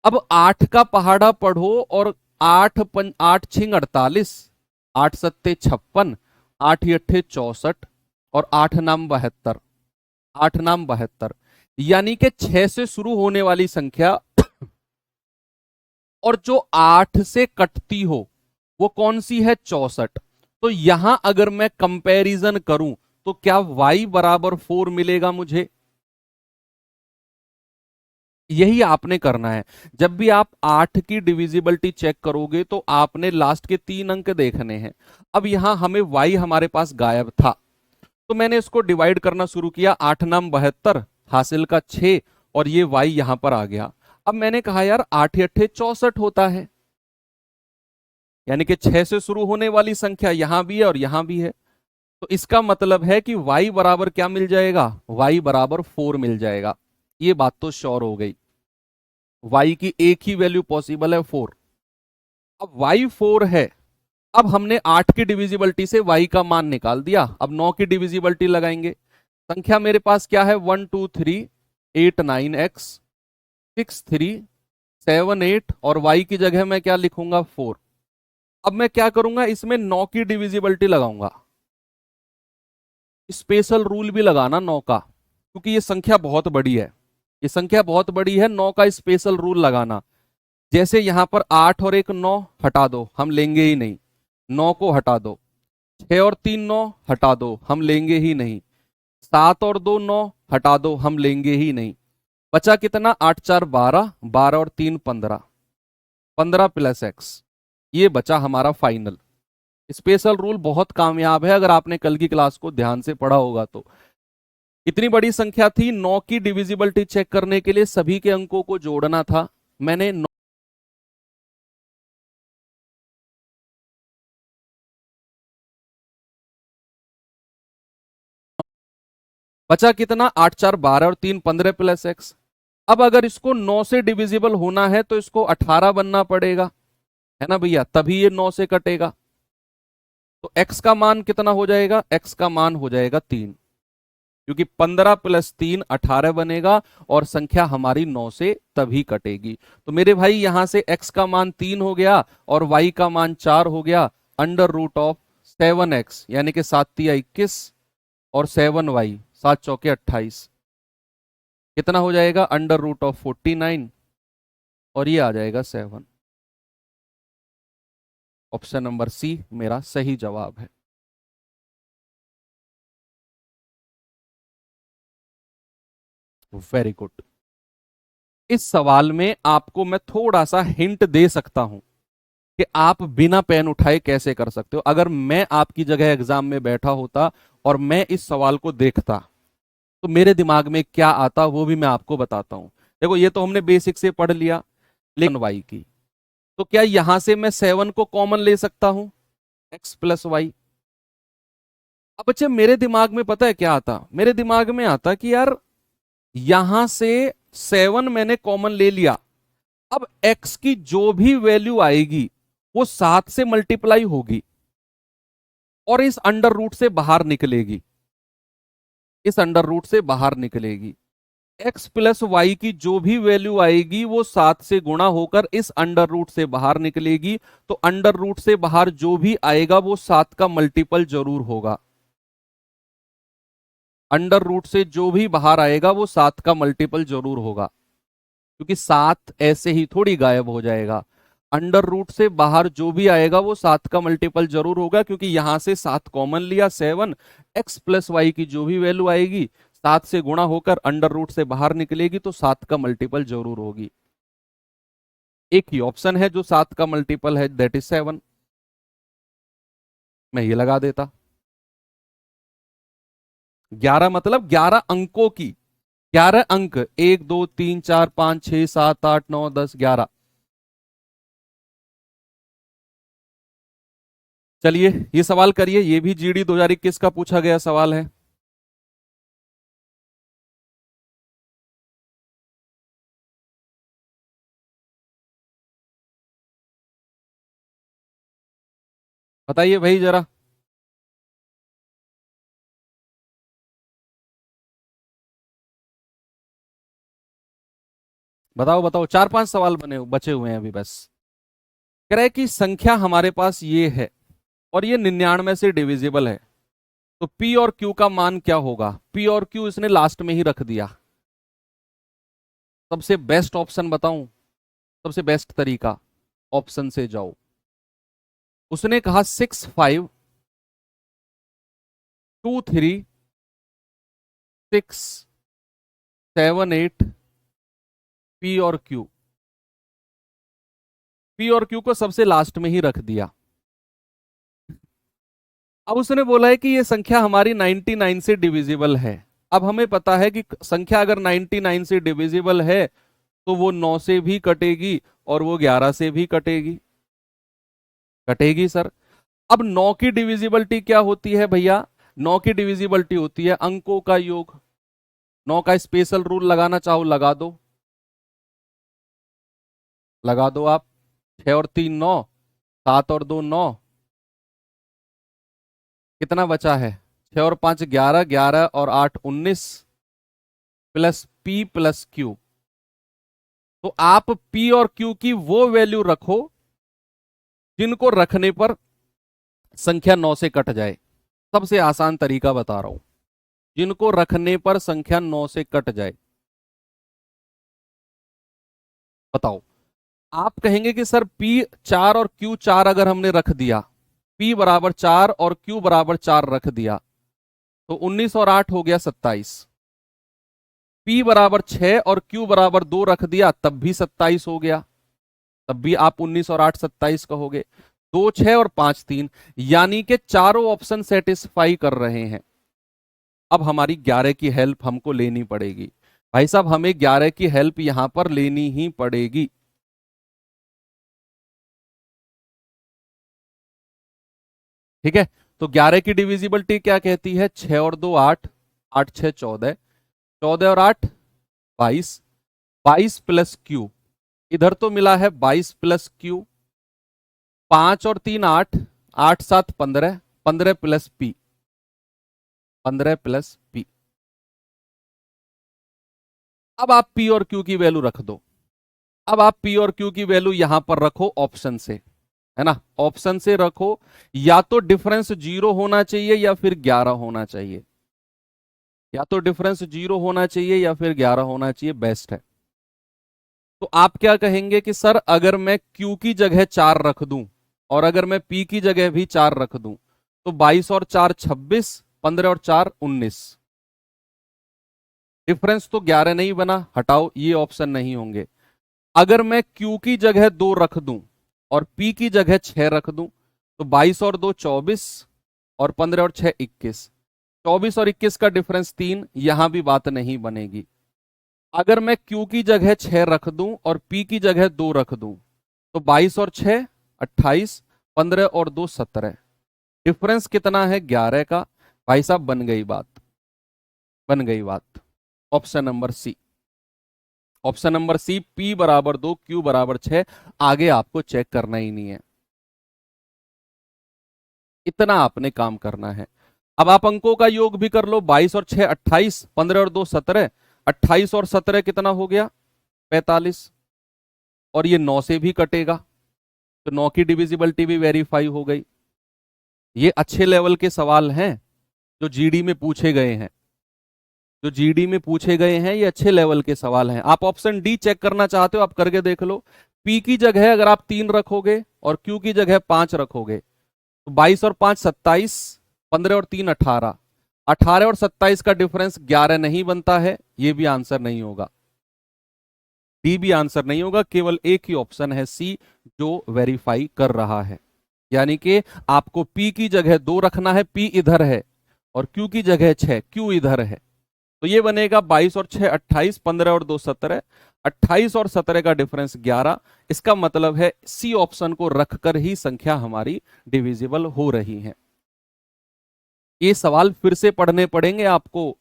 अब 8 का पहाड़ा पढ़ो और 8 छिंग 48, 8 सत्ते 56, 8 अट्ठे 64 और 8 नाम 72, 8 नाम 72, यानी कि 6 से शुरू होने वाली संख्या और जो 8 से कटती हो वो कौन सी है? 64। तो यहां अगर मैं कंपैरिजन करूं तो क्या y बराबर 4 मिलेगा मुझे? यही आपने करना है। जब भी आप 8 की डिविजिबिलिटी चेक करोगे तो आपने लास्ट के 3 अंक देखने हैं। अब यहां हमें y हमारे पास गायब था, तो मैंने इसको डिवाइड करना शुरू किया। 8 नाम 72 हासिल का 6 और ये y यहां पर आ गया। अब मैंने कहा यार 8 अट्ठे 64 होता है, यानी कि 6 से शुरू होने वाली संख्या यहां भी है और यहां भी है। तो इसका मतलब है कि y बराबर क्या मिल जाएगा? y बराबर 4 मिल जाएगा। ये बात तो श्योर हो गई। y की एक ही वैल्यू पॉसिबल है, 4। अब y 4 है। अब हमने 8 की डिविजिबिलिटी से y का मान निकाल दिया। अब 9 की डिविजिबिलिटी लगाएंगे। संख्या मेरे पास क्या है? 1 2 3 8 9 x 6 3 7 8 और y की जगह मैं क्या लिखूंगा? 4। अब मैं क्या करूंगा, इसमें 9 की डिविजिबिलिटी लगाऊंगा। स्पेशल रूल भी लगाना 9 का, क्योंकि ये संख्या बहुत बड़ी है। ये संख्या बहुत बड़ी है, 9 का स्पेशल रूल लगाना। जैसे यहां पर 8 और 1 9 हटा दो, हम लेंगे ही नहीं। 9 को हटा दो। 6 और 3 9 हटा दो, हम लेंगे ही नहीं। 7 और 2 9 हटा दो, हम लेंगे ही नहीं। बचा कितना? 8 4 12, 12 और 3 15, 15 प्लस एक्स। ये बचा हमारा फाइनल। स्पेशल रूल बहुत कामयाब है, अगर आपने कल की क्लास को ध्यान से पढ़ा होगा तो। इतनी बड़ी संख्या थी, 9 की डिविजिबिलिटी चेक करने के लिए सभी के अंकों को जोड़ना था। मैंने बचा कितना? 8 4 12 और 3 15 प्लस एक्स। अब अगर इसको 9 से डिविजिबल होना है तो इसको 18 बनना पड़ेगा, है ना भैया? तभी ये 9 से कटेगा। तो x का मान कितना हो जाएगा? x का मान हो जाएगा 3, क्योंकि 15 प्लस 3 18 बनेगा और संख्या हमारी 9 से तभी कटेगी। तो मेरे भाई यहां से x का मान 3 हो गया और y का मान 4 हो गया। अंडर रूट ऑफ 7x, यानी कि 7 तिया 21 और 7y 7 चौके 28, कितना हो जाएगा? अंडर रूट ऑफ 49 और ये आ जाएगा 7। ऑप्शन नंबर सी मेरा सही जवाब है। Very good. इस सवाल में आपको मैं थोड़ा सा हिंट दे सकता हूं कि आप बिना पेन उठाए कैसे कर सकते हो। अगर मैं आपकी जगह एग्जाम में बैठा होता और मैं इस सवाल को देखता तो मेरे दिमाग में क्या आता वो भी मैं आपको बताता हूं। देखो ये तो हमने बेसिक से पढ़ लिया, लेकिन वाई की, तो क्या यहां से मैं 7 को कॉमन ले सकता हूं? X plus y. अब बच्चे मेरे दिमाग में पता है क्या आता? मेरे दिमाग में आता कि यार यहां से 7 मैंने कॉमन ले लिया। अब x की जो भी वैल्यू आएगी वो 7 से मल्टीप्लाई होगी और इस अंडर रूट से बाहर निकलेगी, इस अंडर रूट से बाहर निकलेगी। x प्लस वाई की जो भी वैल्यू आएगी वो 7 से गुणा होकर इस अंडर रूट से बाहर निकलेगी। तो अंडर रूट से बाहर जो भी आएगा वो 7 का मल्टीपल जरूर होगा। अंडर रूट से जो भी बाहर आएगा वो 7 का मल्टीपल जरूर होगा, क्योंकि 7 ऐसे ही थोड़ी गायब हो जाएगा। अंडर रूट से बाहर जो भी आएगा वो 7 का मल्टीपल जरूर होगा, क्योंकि यहां से 7 कॉमन लिया 7। एक्स प्लस वाई की जो भी वैल्यू आएगी 7 से गुणा होकर अंडर रूट से बाहर निकलेगी तो 7 का मल्टीपल जरूर होगी। एक ही ऑप्शन है जो 7 का मल्टीपल है, दैट इज 7। मैं ये लगा देता। 11 मतलब 11 अंकों की, 11 अंक, 1 2 3 4 5 6 7 8 9 10 11। चलिए ये सवाल करिए, ये भी जीडी 2021 का पूछा गया सवाल है। बताइए भाई जरा। बताओ बताओ, 4-5 सवाल बचे हुए हैं अभी बस। कह रहा है कि संख्या हमारे पास ये है और ये 99 से डिविजिबल है, तो P और Q का मान क्या होगा? P और Q इसने लास्ट में ही रख दिया। सबसे बेस्ट ऑप्शन बताऊं? सबसे बेस्ट तरीका, ऑप्शन से जाओ। उसने कहा 6, 5, 2, 3, 6, 7, 8, P और Q। P और Q को सबसे लास्ट में ही रख दिया। अब उसने बोला है कि ये संख्या हमारी 99 से डिविजिबल है। अब हमें पता है कि संख्या अगर 99 से डिविजिबल है तो वो 9 से भी कटेगी और वो 11 से भी कटेगी। कटेगी सर। अब 9 की डिविजिबिलिटी क्या होती है भैया? 9 की डिविजिबिलिटी होती है अंकों का योग। 9 का स्पेशल रूल लगाना चाहो लगा दो, लगा दो आप। 6 और 3 9, 7 और 2 9, कितना बचा है? 6 और 5 11, 11 और 8 19, प्लस P प्लस Q। तो आप P और Q की वो वैल्यू रखो जिनको रखने पर संख्या 9 से कट जाए। सबसे आसान तरीका बता रहा हूं, जिनको रखने पर संख्या 9 से कट जाए। बताओ। आप कहेंगे कि सर P 4 और Q 4 अगर हमने रख दिया, P बराबर 4 और Q बराबर 4 रख दिया, तो 19 और 8 हो गया 27। P बराबर 6 और Q बराबर 2 रख दिया, तब भी 27 हो गया। तब भी आप 19 और 8 27 कहोगे। 2 6 और 5 3, यानी कि चारों ऑप्शन सेटिस्फाई कर रहे हैं। अब हमारी 11 की हेल्प हमको लेनी पड़ेगी। भाई साहब, हमें 11 की हेल्प यहां पर लेनी ही पड़ेगी। ठीक है। तो 11 की डिविजिबिलिटी क्या कहती है? 6 और 2 8, 8 6 14, 14 और 8 22, 22 प्लस Q। इधर तो मिला है 22 प्लस Q। 5 और 3 8, 8 7 15, 15 प्लस P, 15 प्लस P। अब आप P और Q की वैल्यू रख दो। अब आप P और Q की वैल्यू यहां पर रखो ऑप्शन से, है ना? ऑप्शन से रखो। या तो डिफरेंस 0 होना चाहिए या फिर 11 होना चाहिए। या तो डिफरेंस 0 होना चाहिए या फिर 11 होना चाहिए, बेस्ट है। तो आप क्या कहेंगे कि सर अगर मैं Q की जगह 4 रख दूं और अगर मैं P की जगह भी 4 रख दूं, तो 22 और 4 26, 15 और 4 19। डिफरेंस तो 11 नहीं बना, हटाओ, ये ऑप्शन नहीं होंगे। अगर मैं Q की जगह 2 रख दूं और P की जगह 6 रख दूं, तो 22 और 2 24 और 15 और 6 21। 24 और 21 का डिफरेंस 3, यहां भी बात नहीं बनेगी। अगर मैं Q की जगह 6 रख दूं और P की जगह 2 रख दूं, तो 22 और 6 28, 15 और 2 17। डिफरेंस कितना है? 11 का। भाई साहब, बन गई बात, बन गई बात। Option number C. Option number C, P बराबर 2, Q बराबर 6। आगे आपको चेक करना ही नहीं है, इतना आपने काम करना है। अब आप अंकों का योग भी कर लो। 22 और 6 28, 15 और 2 17। 28 और 17 कितना हो गया? 45। और ये 9 से भी कटेगा, तो 9 की डिविजिबिलिटी भी वेरीफाई हो गई। ये अच्छे लेवल के सवाल हैं जो जीडी में पूछे गए हैं। जो जीडी में पूछे गए हैं ये अच्छे लेवल के सवाल हैं। आप ऑप्शन डी चेक करना चाहते हो, आप करके देख लो। पी की जगह अगर आप 3 रखोगे और क्यू की जगह 5 रखोगे, तो 22 और 5 27, 15 और 3 18। 18 और 27 का डिफरेंस 11 नहीं बनता है, ये भी आंसर नहीं होगा। डी भी आंसर नहीं होगा। केवल एक ही ऑप्शन है सी जो वेरीफाई कर रहा है। यानी कि आपको P की जगह 2 रखना है, P इधर है, और Q की जगह 6, Q इधर है। तो ये बनेगा 22 और 6 28, 15 और 2 17। 28 और 17 का डिफरेंस 11। इसका मतलब है सी ऑप्शन को रखकर ही संख्या हमारी डिविजिबल हो रही है। ये सवाल फिर से पढ़ने पड़ेंगे आपको,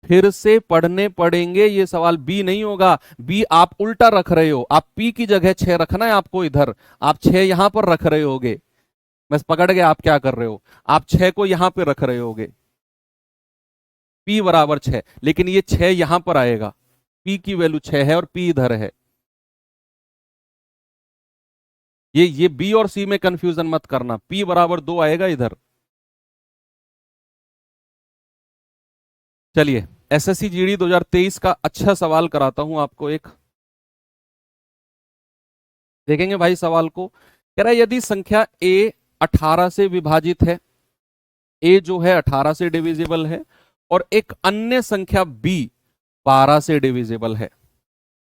फिर से पढ़ने पड़ेंगे। ये सवाल बी नहीं होगा। बी आप उल्टा रख रहे हो। आप P की जगह 6 रखना है आपको इधर, आप 6 यहां पर रख रहे होगे। मैं पकड़ गया आप क्या कर रहे हो, आप 6 को यहां पे रख रहे होगे, p बराबर 6, लेकिन ये 6 यहां पर आएगा, p की वैल्यू 6 है और p इधर है। ये b और c में कंफ्यूजन मत करना, p बराबर 2 आएगा इधर। चलिए एसएससी जीडी 2023 का अच्छा सवाल कराता हूं आपको एक, देखेंगे भाई सवाल को। कह रहा है यदि संख्या a 18 से विभाजित है, a जो है 18 से डिविजिबल है, और एक अन्य संख्या b 12 से डिविजिबल है,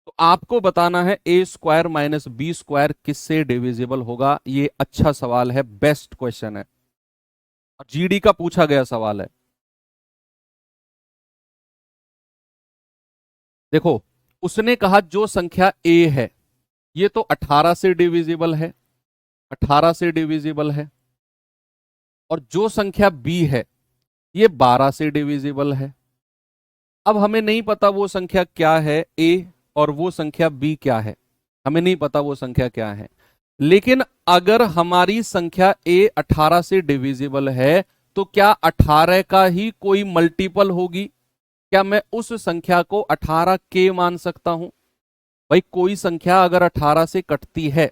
तो आपको बताना है a square minus b square किससे डिविजिबल होगा। ये अच्छा सवाल है, बेस्ट क्वेश्चन है, जीडी का पूछा गया सवाल है। देखो उसने कहा जो संख्या a है ये तो 18 से डिविजिबल है, 18 से डिविजिबल है, और जो संख्या b है ये 12 से डिविजिबल है। अब हमें नहीं पता वो संख्या क्या है a और वो संख्या b क्या है, हमें नहीं पता वो संख्या क्या है। लेकिन अगर हमारी संख्या a 18 से डिविजिबल है तो क्या 18 का ही कोई मल्टीपल होगी? क्या मैं उस संख्या को 18 के मान सकता हूं? भाई कोई संख्या अगर 18 से कटती है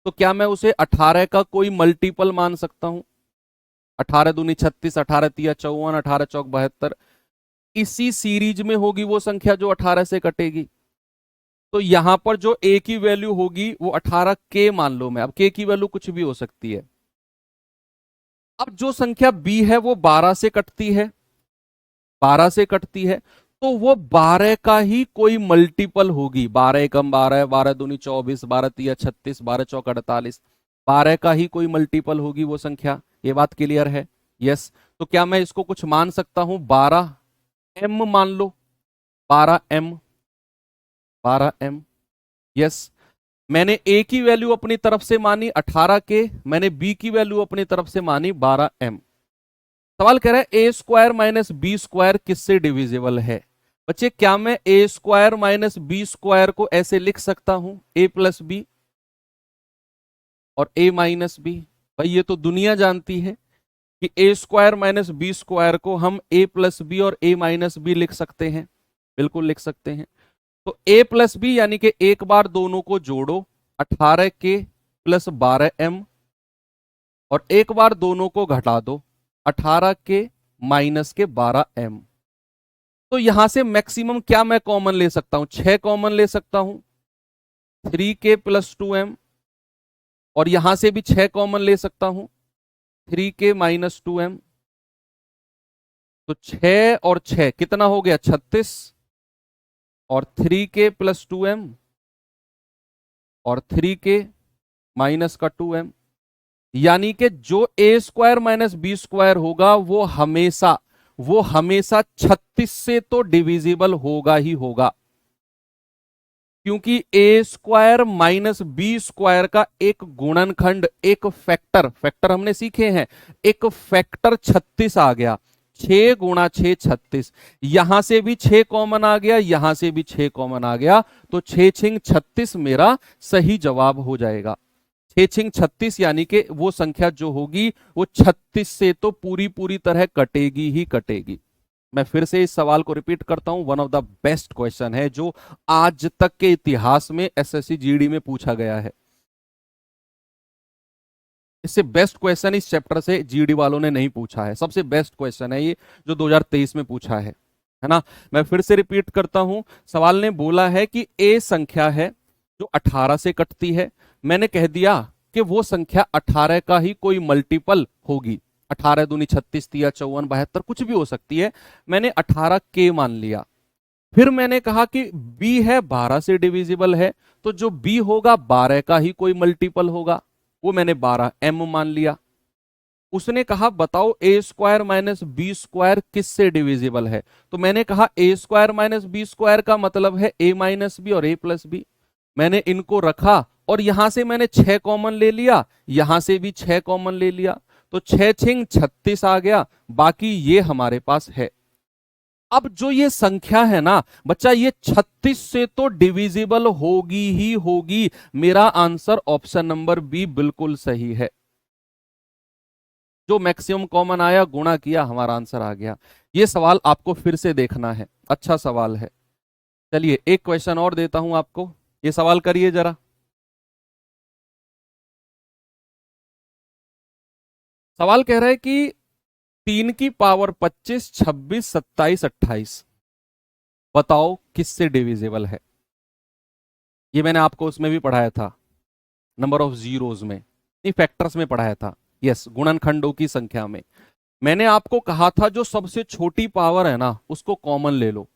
तो क्या मैं उसे 18 का कोई मल्टीपल मान सकता हूं? 18 दूनी 36, 18 तिया 54, 18 चौक 72, इसी सीरीज में होगी वो संख्या जो 18 से कटेगी। तो यहां पर जो a की वैल्यू होगी वो 18 के मान लो, मैं अब k की वैल्यू कुछ भी हो सकती है। अब जो संख्या b है वो 12 से कटती है, 12 से कटती है, तो वो 12 का ही कोई मल्टीपल होगी। 12 एकम 12, 12 दूनी 24, 12 तिया 36, 12 चौक 48, 12 का ही कोई मल्टीपल होगी वो संख्या। ये बात क्लियर है? यस। तो क्या मैं इसको कुछ मान सकता हूं? 12m मान लो, 12m, 12m। यस, मैंने a की वैल्यू अपनी तरफ से मानी 18 के, मैंने b की वैल्यू अपनी तरफ से मानी 12m। सवाल कह रहा है ए स्क्वायर माइनस बी स्क्वायर किससे डिविजिबल है? बच्चे क्या मैं ए स्क्वायर माइनस बी स्क्वायर को ऐसे लिख सकता हूं, ए प्लस बी और ए माइनस बी? भाई ये तो दुनिया जानती है कि ए स्क्वायर माइनस बी स्क्वायर को हम ए प्लस बी और ए माइनस बी लिख सकते हैं, बिल्कुल लिख सकते हैं। तो ए प्लस बी यानी कि एक बार दोनों को जोड़ो, 18 के प्लस 12m, और एक बार दोनों को घटा दो, 18 के माइनस के 12m। तो यहां से मैक्सिमम क्या मैं कॉमन ले सकता हूं? 6 कॉमन ले सकता हूं, 3k प्लस 2m, और यहां से भी 6 कॉमन ले सकता हूं, 3k माइनस 2m। तो 6 और 6 कितना हो गया? 36, और 3k प्लस 2m और 3k माइनस का 2m, यानी कि जो ए स्क्वायर माइनस बी स्क्वायर होगा वो हमेशा 36 से तो डिविजिबल होगा ही होगा, क्योंकि ए स्क्वायर माइनस बी स्क्वायर का एक गुणनखंड, एक फैक्टर हमने सीखे हैं, एक फैक्टर 36 आ गया। 6 गुणा 6 36, यहां से भी 6 कॉमन आ गया, यहां से भी 6 कॉमन आ गया, तो 6 छिंग 36 मेरा सही जवाब हो जाएगा। 6 छिंग 36 यानी कि वो संख्या जो होगी वो 36 से तो पूरी तरह कटेगी ही कटेगी। मैं फिर से इस सवाल को रिपीट करता हूं, one of the best question है जो आज तक के इतिहास में एसएससी जीडी में पूछा गया है। इससे बेस्ट क्वेश्चन इस चैप्टर से जीडी वालों ने नहीं पूछा है, सबसे बेस्ट क्वेश्चन है ये जो 2023 में पूछा है ना। मैं फिर से रिपीट करता हूं, सवाल ने बोला है कि ए संख्या है जो 18 से कटती है, मैंने कह दिया कि वो संख्या 18 का ही कोई मल्टीपल होगी। 18 दूनी 36, तिया 54, 72 कुछ भी हो सकती है, मैंने 18 के मान लिया। फिर मैंने कहा कि b है 12 से डिविजिबल है, तो जो b होगा 12 का ही कोई मल्टीपल होगा, वो मैंने 12m मान लिया। उसने कहा बताओ ए स्क्वायर माइनस बी स्क्वायर किससे डिविजिबल है, तो मैंने कहा ए स्क्वायर माइनस बी स्क्वायर का मतलब है a माइनस बी और a प्लस बी। मैंने इनको रखा और यहां से मैंने 6 कॉमन ले लिया, यहां से भी 6 कॉमन ले लिया, तो 6 छिंग 36 आ गया, बाकी ये हमारे पास है। अब जो ये संख्या है ना बच्चा, ये 36 से तो डिविजिबल होगी ही होगी। मेरा आंसर ऑप्शन नंबर बी बिल्कुल सही है। जो मैक्सिमम कॉमन आया गुणा किया, हमारा आंसर आ गया। ये सवाल आपको फिर से देखना है, अच्छा सवाल है। चलिए एक क्वेश्चन और देता हूं आपको, ये सवाल करिए जरा। सवाल कह रहा है कि 3 की पावर 25, 26, 27, 28 बताओ किससे डिविजिबल है। ये मैंने आपको उसमें भी पढ़ाया था, नंबर ऑफ जीरोज में, नहीं फैक्टर्स में पढ़ाया था। यस, गुणनखंडों की संख्या में मैंने आपको कहा था जो सबसे छोटी पावर है ना उसको कॉमन ले लो,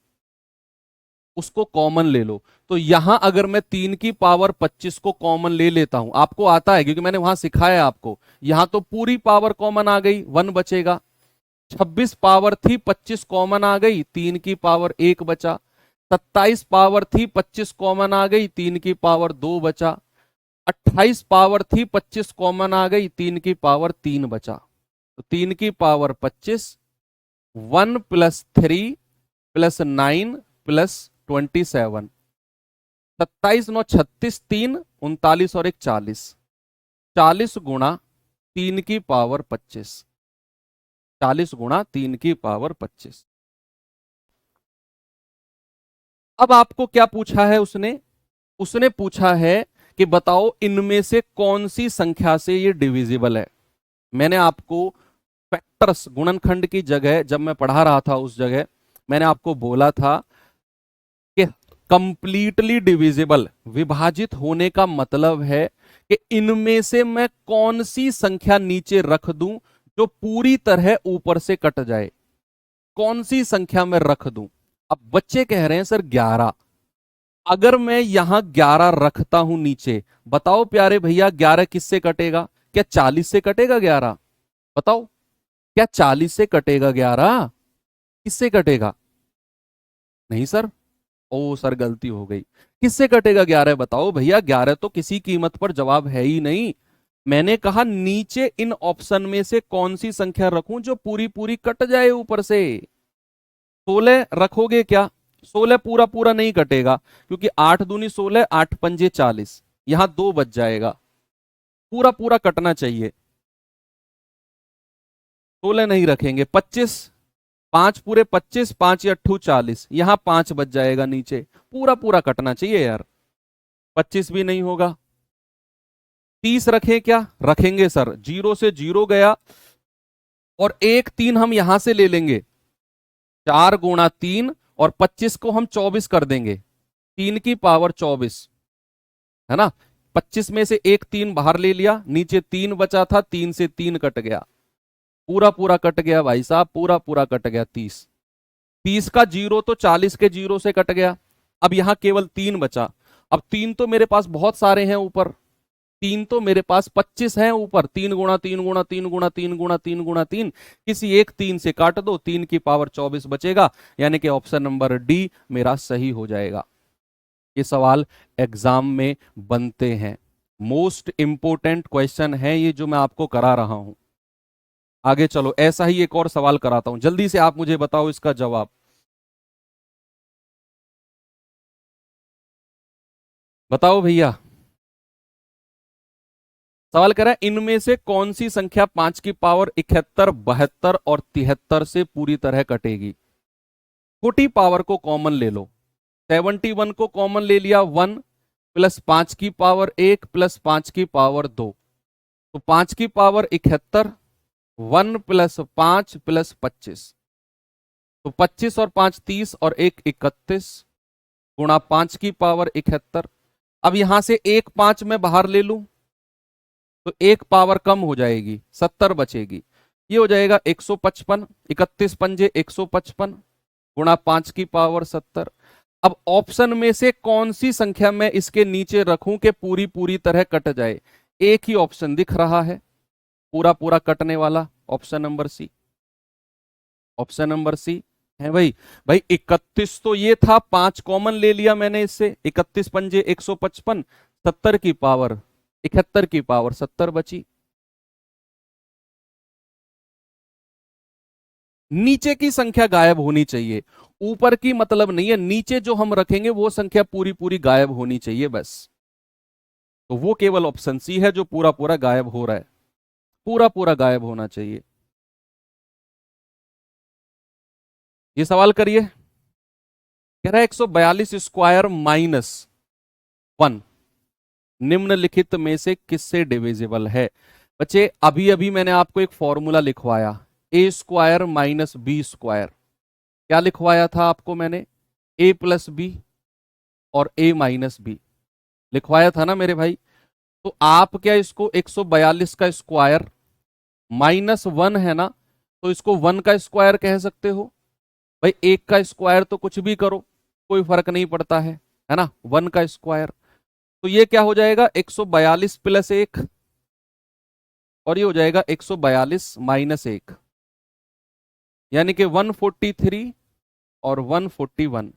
उसको कॉमन ले लो। तो यहां अगर मैं 3 की पावर 25 को कॉमन ले लेता हूं, आपको आता है क्योंकि मैंने वहां सिखाया आपको, यहां तो पूरी पावर कॉमन आ गई, 1 बचेगा। 26 पावर थी, 25 कॉमन आ गई, 3 की पावर 1 बचा। 27 पावर थी, 25 कॉमन आ गई, 3 की पावर 2 बचा। 28 पावर थी, 25 कॉमन आ गई, 3 की पावर 3 बचा। तो 3 की पावर 25, 1 + 3 + 9 + 27, 27 9 36, 3 39 और 1 40, 40 गुणा 3 की पावर 25, 40 गुणा 3 की पावर 25। अब आपको क्या पूछा है उसने, उसने पूछा है कि बताओ इनमें से कौन सी संख्या से ये डिविजिबल है। मैंने आपको फैक्टर्स गुणनखंड की जगह जब मैं पढ़ा रहा था उस जगह मैंने आपको बोला था कि कंप्लीटली डिविजिबल, विभाजित होने का मतलब है कि इनमें से मैं कौन सी संख्या नीचे रख दूं जो पूरी तरह ऊपर से कट जाए, कौन सी संख्या में रख दूं। अब बच्चे कह रहे हैं सर 11, अगर मैं यहां 11 रखता हूं नीचे, बताओ प्यारे भैया 11 किससे कटेगा, क्या 40 से कटेगा 11? बताओ, क्या 40 से कटेगा 11? किससे कटेगा? नहीं सर, ओ सर गलती हो गई, किससे कटेगा 11? बताओ भैया, 11 तो किसी कीमत पर जवाब है ही नहीं। मैंने कहा नीचे इन ऑप्शन में से कौन सी संख्या रखूं जो पूरी पूरी कट जाए ऊपर से। 16 रखोगे क्या? 16 पूरा पूरा नहीं कटेगा क्योंकि 8 दूनी 16, 8 पंजे 40, यहां 2 बच जाएगा, पूरा पूरा कटना चाहिए। 16 नहीं रखेंगे। 25, 5 पूरे 25, 5 या 8 40, यहां 5 बच जाएगा नीचे, पूरा पूरा कटना चाहिए यार। 25 भी नहीं होगा। 30 रखें क्या? रखेंगे सर, 0 से 0 गया और 1 3 हम यहां से ले लेंगे, 4 गुणा 3 और 25 को हम 24 कर देंगे, 3 की पावर 24 है ना। 25 में से 1 3 बाहर ले लिया, नीचे 3 बचा था, 3 से 3 कट गया, पूरा पूरा कट गया भाई साहब, पूरा पूरा कट गया। 30, 30 का 0 तो 40 के 0 से कट गया। अब यहां केवल 3 बचा। अब 3 तो मेरे पास बहुत सारे हैं ऊपर, 3 तो मेरे पास 25 हैं ऊपर, 3 गुणा 3 गुणा 3 गुणा 3 गुणा 3 गुणा 3, किसी एक 3 से काट दो, 3 की पावर 24 बचेगा, यानी कि ऑप्शन नंबर डी मेरा सही हो जाएगा। ये सवाल एग्जाम में बनते हैं, मोस्ट इंपोर्टेंट क्वेश्चन है ये जो मैं आपको करा रहा हूं। आगे चलो, ऐसा ही एक और सवाल कराता हूं, जल्दी से आप मुझे बताओ इसका जवाब। बताओ भैया, सवाल कह रहा है इनमें से कौन सी संख्या 5 की पावर 71, 72 और 73 से पूरी तरह कटेगी। छोटी पावर को कॉमन ले लो, 71 को कॉमन ले लिया, 1 + 5 की पावर 1 + 5 की पावर 2, तो 5 की पावर 71, 1 + 5 + 25, तो 25 और 5 30 और 1 31 गुणा 5 की पावर 71। अब यहां से एक 5 मैं बाहर ले लूं तो एक पावर कम हो जाएगी, 70 बचेगी, ये हो जाएगा 155, 31 पंजे 155 गुणा 5 की पावर 70। अब ऑप्शन में से कौन सी संख्या मैं इसके नीचे रखूं कि पूरी पूरी तरह कट जाए। एक ही ऑप्शन दिख रहा है पूरा पूरा कटने वाला, option number C, option number C है भाई। भाई 31 तो ये था, 5 कॉमन ले लिया मैंने इससे, 31 पंजे 155, 70 की पावर 71 बची। नीचे की संख्या गायब होनी चाहिए, ऊपर की मतलब नहीं है, नीचे जो हम रखेंगे वो संख्या पूरी पूरी गायब होनी चाहिए बस। तो वो केवल ऑप्शन सी है जो पूरा पूरा गायब हो रहा है। पूरा पूरा गायब होना चाहिए। ये सवाल करिए। कह रहा है 142 स्क्वायर माइनस 1 निम्नलिखित में से किससे डिविजिबल है। बच्चे अभी अभी मैंने आपको एक फॉर्मूला लिखवाया, ए स्क्वायर माइनस बी स्क्वायर। क्या लिखवाया था आपको मैंने? ए प्लस बी और ए माइनस बी लिखवाया था ना मेरे भाई। तो आप क्या इसको 142 का स्क्वायर माइनस 1 है ना, तो इसको 1 का स्क्वायर कह सकते हो। भाई एक का स्क्वायर तो कुछ भी करो, कोई फर्क नहीं पड़ता है ना। 1 का स्क्वायर, तो ये क्या हो जाएगा 142 प्लस 1, और ये हो जाएगा 142 माइनस 1, यानी कि 143 और 141।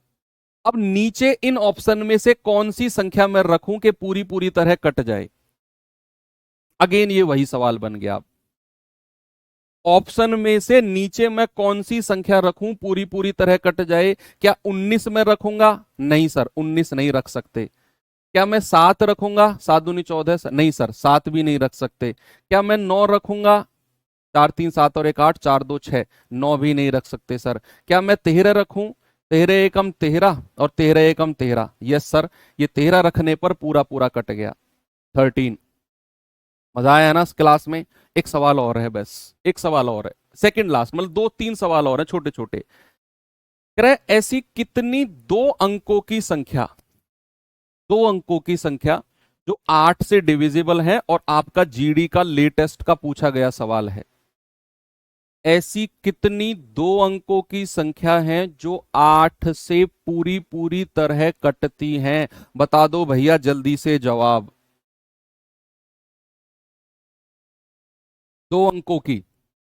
अब नीचे इन ऑप्शन में से कौन सी संख्या मैं रखूं कि पूरी पूरी तरह कट जाए। अगेन ये वही सवाल बन गया। ऑप्शन में से नीचे मैं कौन सी संख्या रखूं पूरी पूरी तरह कट जाए। क्या 19 में रखूंगा? नहीं सर, 19 नहीं रख सकते। क्या मैं 7 रखूंगा? 7 दूनी 14, नहीं सर 7 भी नहीं रख सकते। क्या मैं 9 रखूंगा? 4 3 7 और 1 8, 4 2 6, 9 भी नहीं रख सकते सर। क्या मैं 13 रखूं? 13 एकम 13 और 13 एकम 13, यस सर, ये 13 रखने पर पूरा पूरा कट गया 13। मजा आया ना इस क्लास में। एक सवाल और है, बस एक सवाल और है, सेकंड लास्ट, मतलब 2 3 सवाल और है छोटे छोटे। कह रहा है ऐसी कितनी 2 अंकों की संख्या, 2 अंकों की संख्या जो 8 से डिविजिबल है, और आपका जीडी का लेटेस्ट का पूछा गया सवाल है। ऐसी कितनी 2 अंकों की संख्या है जो 8 से पूरी पूरी तरह कटती हैं? बता दो भैया जल्दी से जवाब। 2 अंकों की,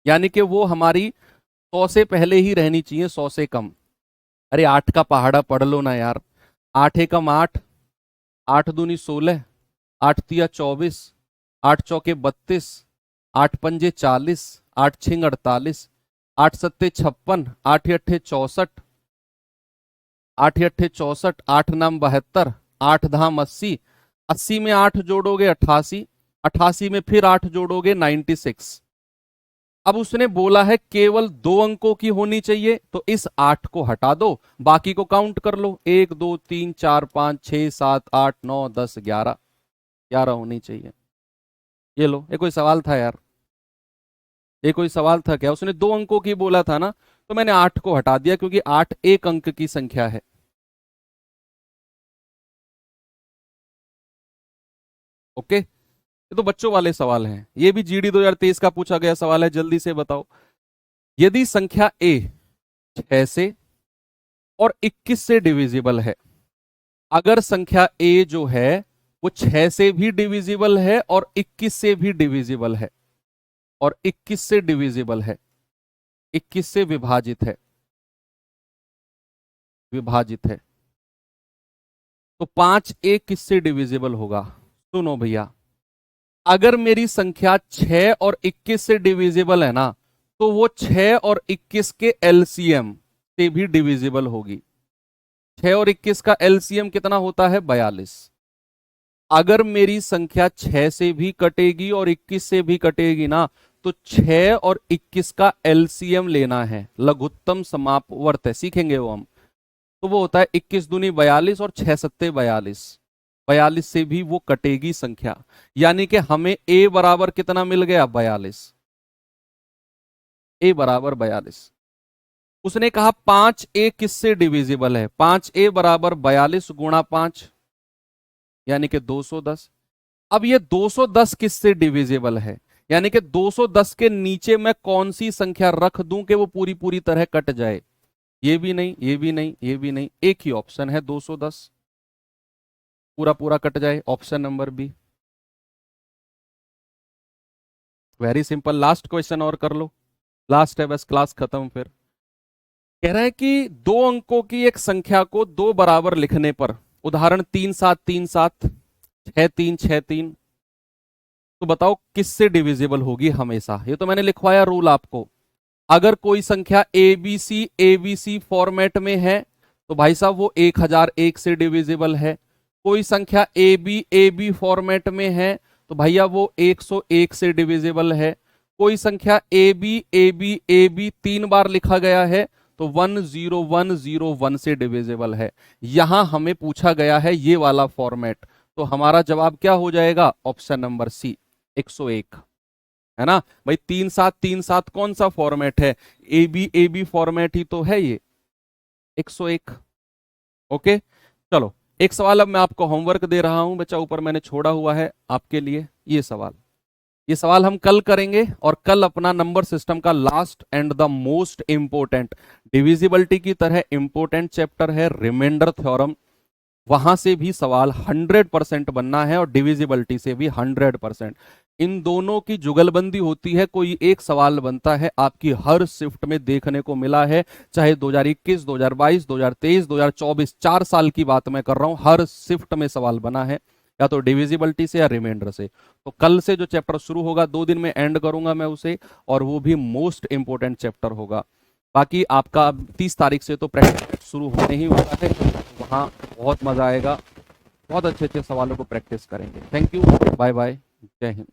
यानी कि वो हमारी 100 से पहले ही रहनी चाहिए, 100 से कम। अरे 8 का पहाड़ा पढ़ लो ना यार। 8 एकम 8, 8 दूनी 16, 8 तिया 24, 8 चौके 32, 8 पंजे 40, 8 छिंग 48, 8 सत्ते 56, 8 अट्ठे 64, 8 अट्ठे 64, 8 नाम 72, 8 धाम 80, 80 में 8 जोड़ोगे 88, 88 में फिर 8 जोड़ोगे 96। अब उसने बोला है केवल 2 अंकों की होनी चाहिए, तो इस 8 को हटा दो, बाकी को काउंट कर लो। 1 2 3 4 5 6 7 8 9 10 11, 11 होनी चाहिए। ये लो, ये कोई सवाल था यार? ये कोई सवाल था क्या? उसने 2 अंकों की बोला था ना, तो मैंने 8 को हटा दिया क्योंकि 8 एक अंक की संख्या है। ओके, ये तो बच्चों वाले सवाल हैं। ये भी जीडी 2023 का पूछा गया सवाल है, जल्दी से बताओ। यदि संख्या ए 6 से और 21 से डिविजिबल है, अगर संख्या ए जो है वो 6 से भी डिविजिबल है और 21 से भी डिविजिबल है, और 21 से डिविजिबल है, 21 से विभाजित है, विभाजित है, तो 5 ए किससे डिविजिबल होगा? सुनो भैया, अगर मेरी संख्या 6 और 21 से डिविजिबल है ना, तो वो 6 और 21 के एलसीएम से भी डिविजिबल होगी। 6 और 21 का एलसीएम कितना होता है? 42। अगर मेरी संख्या 6 से भी कटेगी और 21 से भी कटेगी ना, तो 6 और 21 का एलसीएम लेना है, लघुत्तम समापवर्त है, सीखेंगे वो हम। तो वो होता है 21 दूनी 42 और 6 सत्ते 42, 42 से भी वो कटेगी संख्या, यानी कि हमें ए बराबर कितना मिल गया? 42। ए बराबर 42। उसने कहा 5 ए किससे डिविजिबल है? 5 ए बराबर 42 गुणा 5, यानी कि 210। अब ये 210 किससे डिविजिबल है? यानी कि 210 के नीचे मैं कौन सी संख्या रख दूं कि वो पूरी पूरी तरह कट जाए? ये भी नहीं, ये भी नहीं, ये भी नहीं, एक ही ऑप्शन है 210, पूरा पूरा कट जाए, option number B. Very simple. Last question और कर लो, लास्ट है बस, क्लास खत्म फिर। कह रहा है कि 2 अंकों की एक संख्या को 2 बराबर लिखने पर, उदाहरण 3 7 3 7, 6 3 6 3, तो बताओ किससे डिविजिबल होगी हमेशा? ये तो मैंने लिखवाया रूल आपको। अगर कोई संख्या एबीसी फॉर्मेट में है, तो भाई साहब वो 1001 से डिविजिबल है। कोई संख्या ए बी फॉर्मेट में है, तो भैया वो 101 से डिविजिबल है। कोई संख्या ए बी 3 बार लिखा गया है तो 10101 से डिविजिबल है। यहां हमें पूछा गया है ये वाला फॉर्मेट, तो हमारा जवाब क्या हो जाएगा? ऑप्शन नंबर सी, 101, है ना भाई। 3737 कौन सा फॉर्मेट है? ए बी फॉर्मेट ही तो है ये, 101। ओके, चलो एक सवाल अब मैं आपको होमवर्क दे रहा हूं बच्चा, ऊपर मैंने छोड़ा हुआ है आपके लिए ये सवाल हम कल करेंगे। और कल अपना नंबर सिस्टम का last and the most important, divisibility की तरह इंपोर्टेंट चैप्टर है रिमाइंडर थ्योरम। वहां से भी सवाल 100% बनना है और डिविजिबिलिटी से भी 100%। इन दोनों की जुगलबंदी होती है, कोई एक सवाल बनता है। आपकी हर शिफ्ट में देखने को मिला है, चाहे 2021, 2022, 2023, 2024, 4 साल की बात मैं कर रहा हूं, हर शिफ्ट में सवाल बना है, या तो डिविजिबिलिटी से या रिमाइंडर से। तो कल से जो चैप्टर शुरू होगा, 2 दिन में एंड करूंगा मैं उसे, और वो भी मोस्ट इंपोर्टेंट चैप्टर होगा। बाकी आपका 30 तारीख से तो प्रैक्टिस शुरू होने ही वाला है, वहाँ बहुत मजा आएगा, बहुत अच्छे अच्छे सवालों को प्रैक्टिस करेंगे। थैंक यू, बाय बाय, जय हिंद।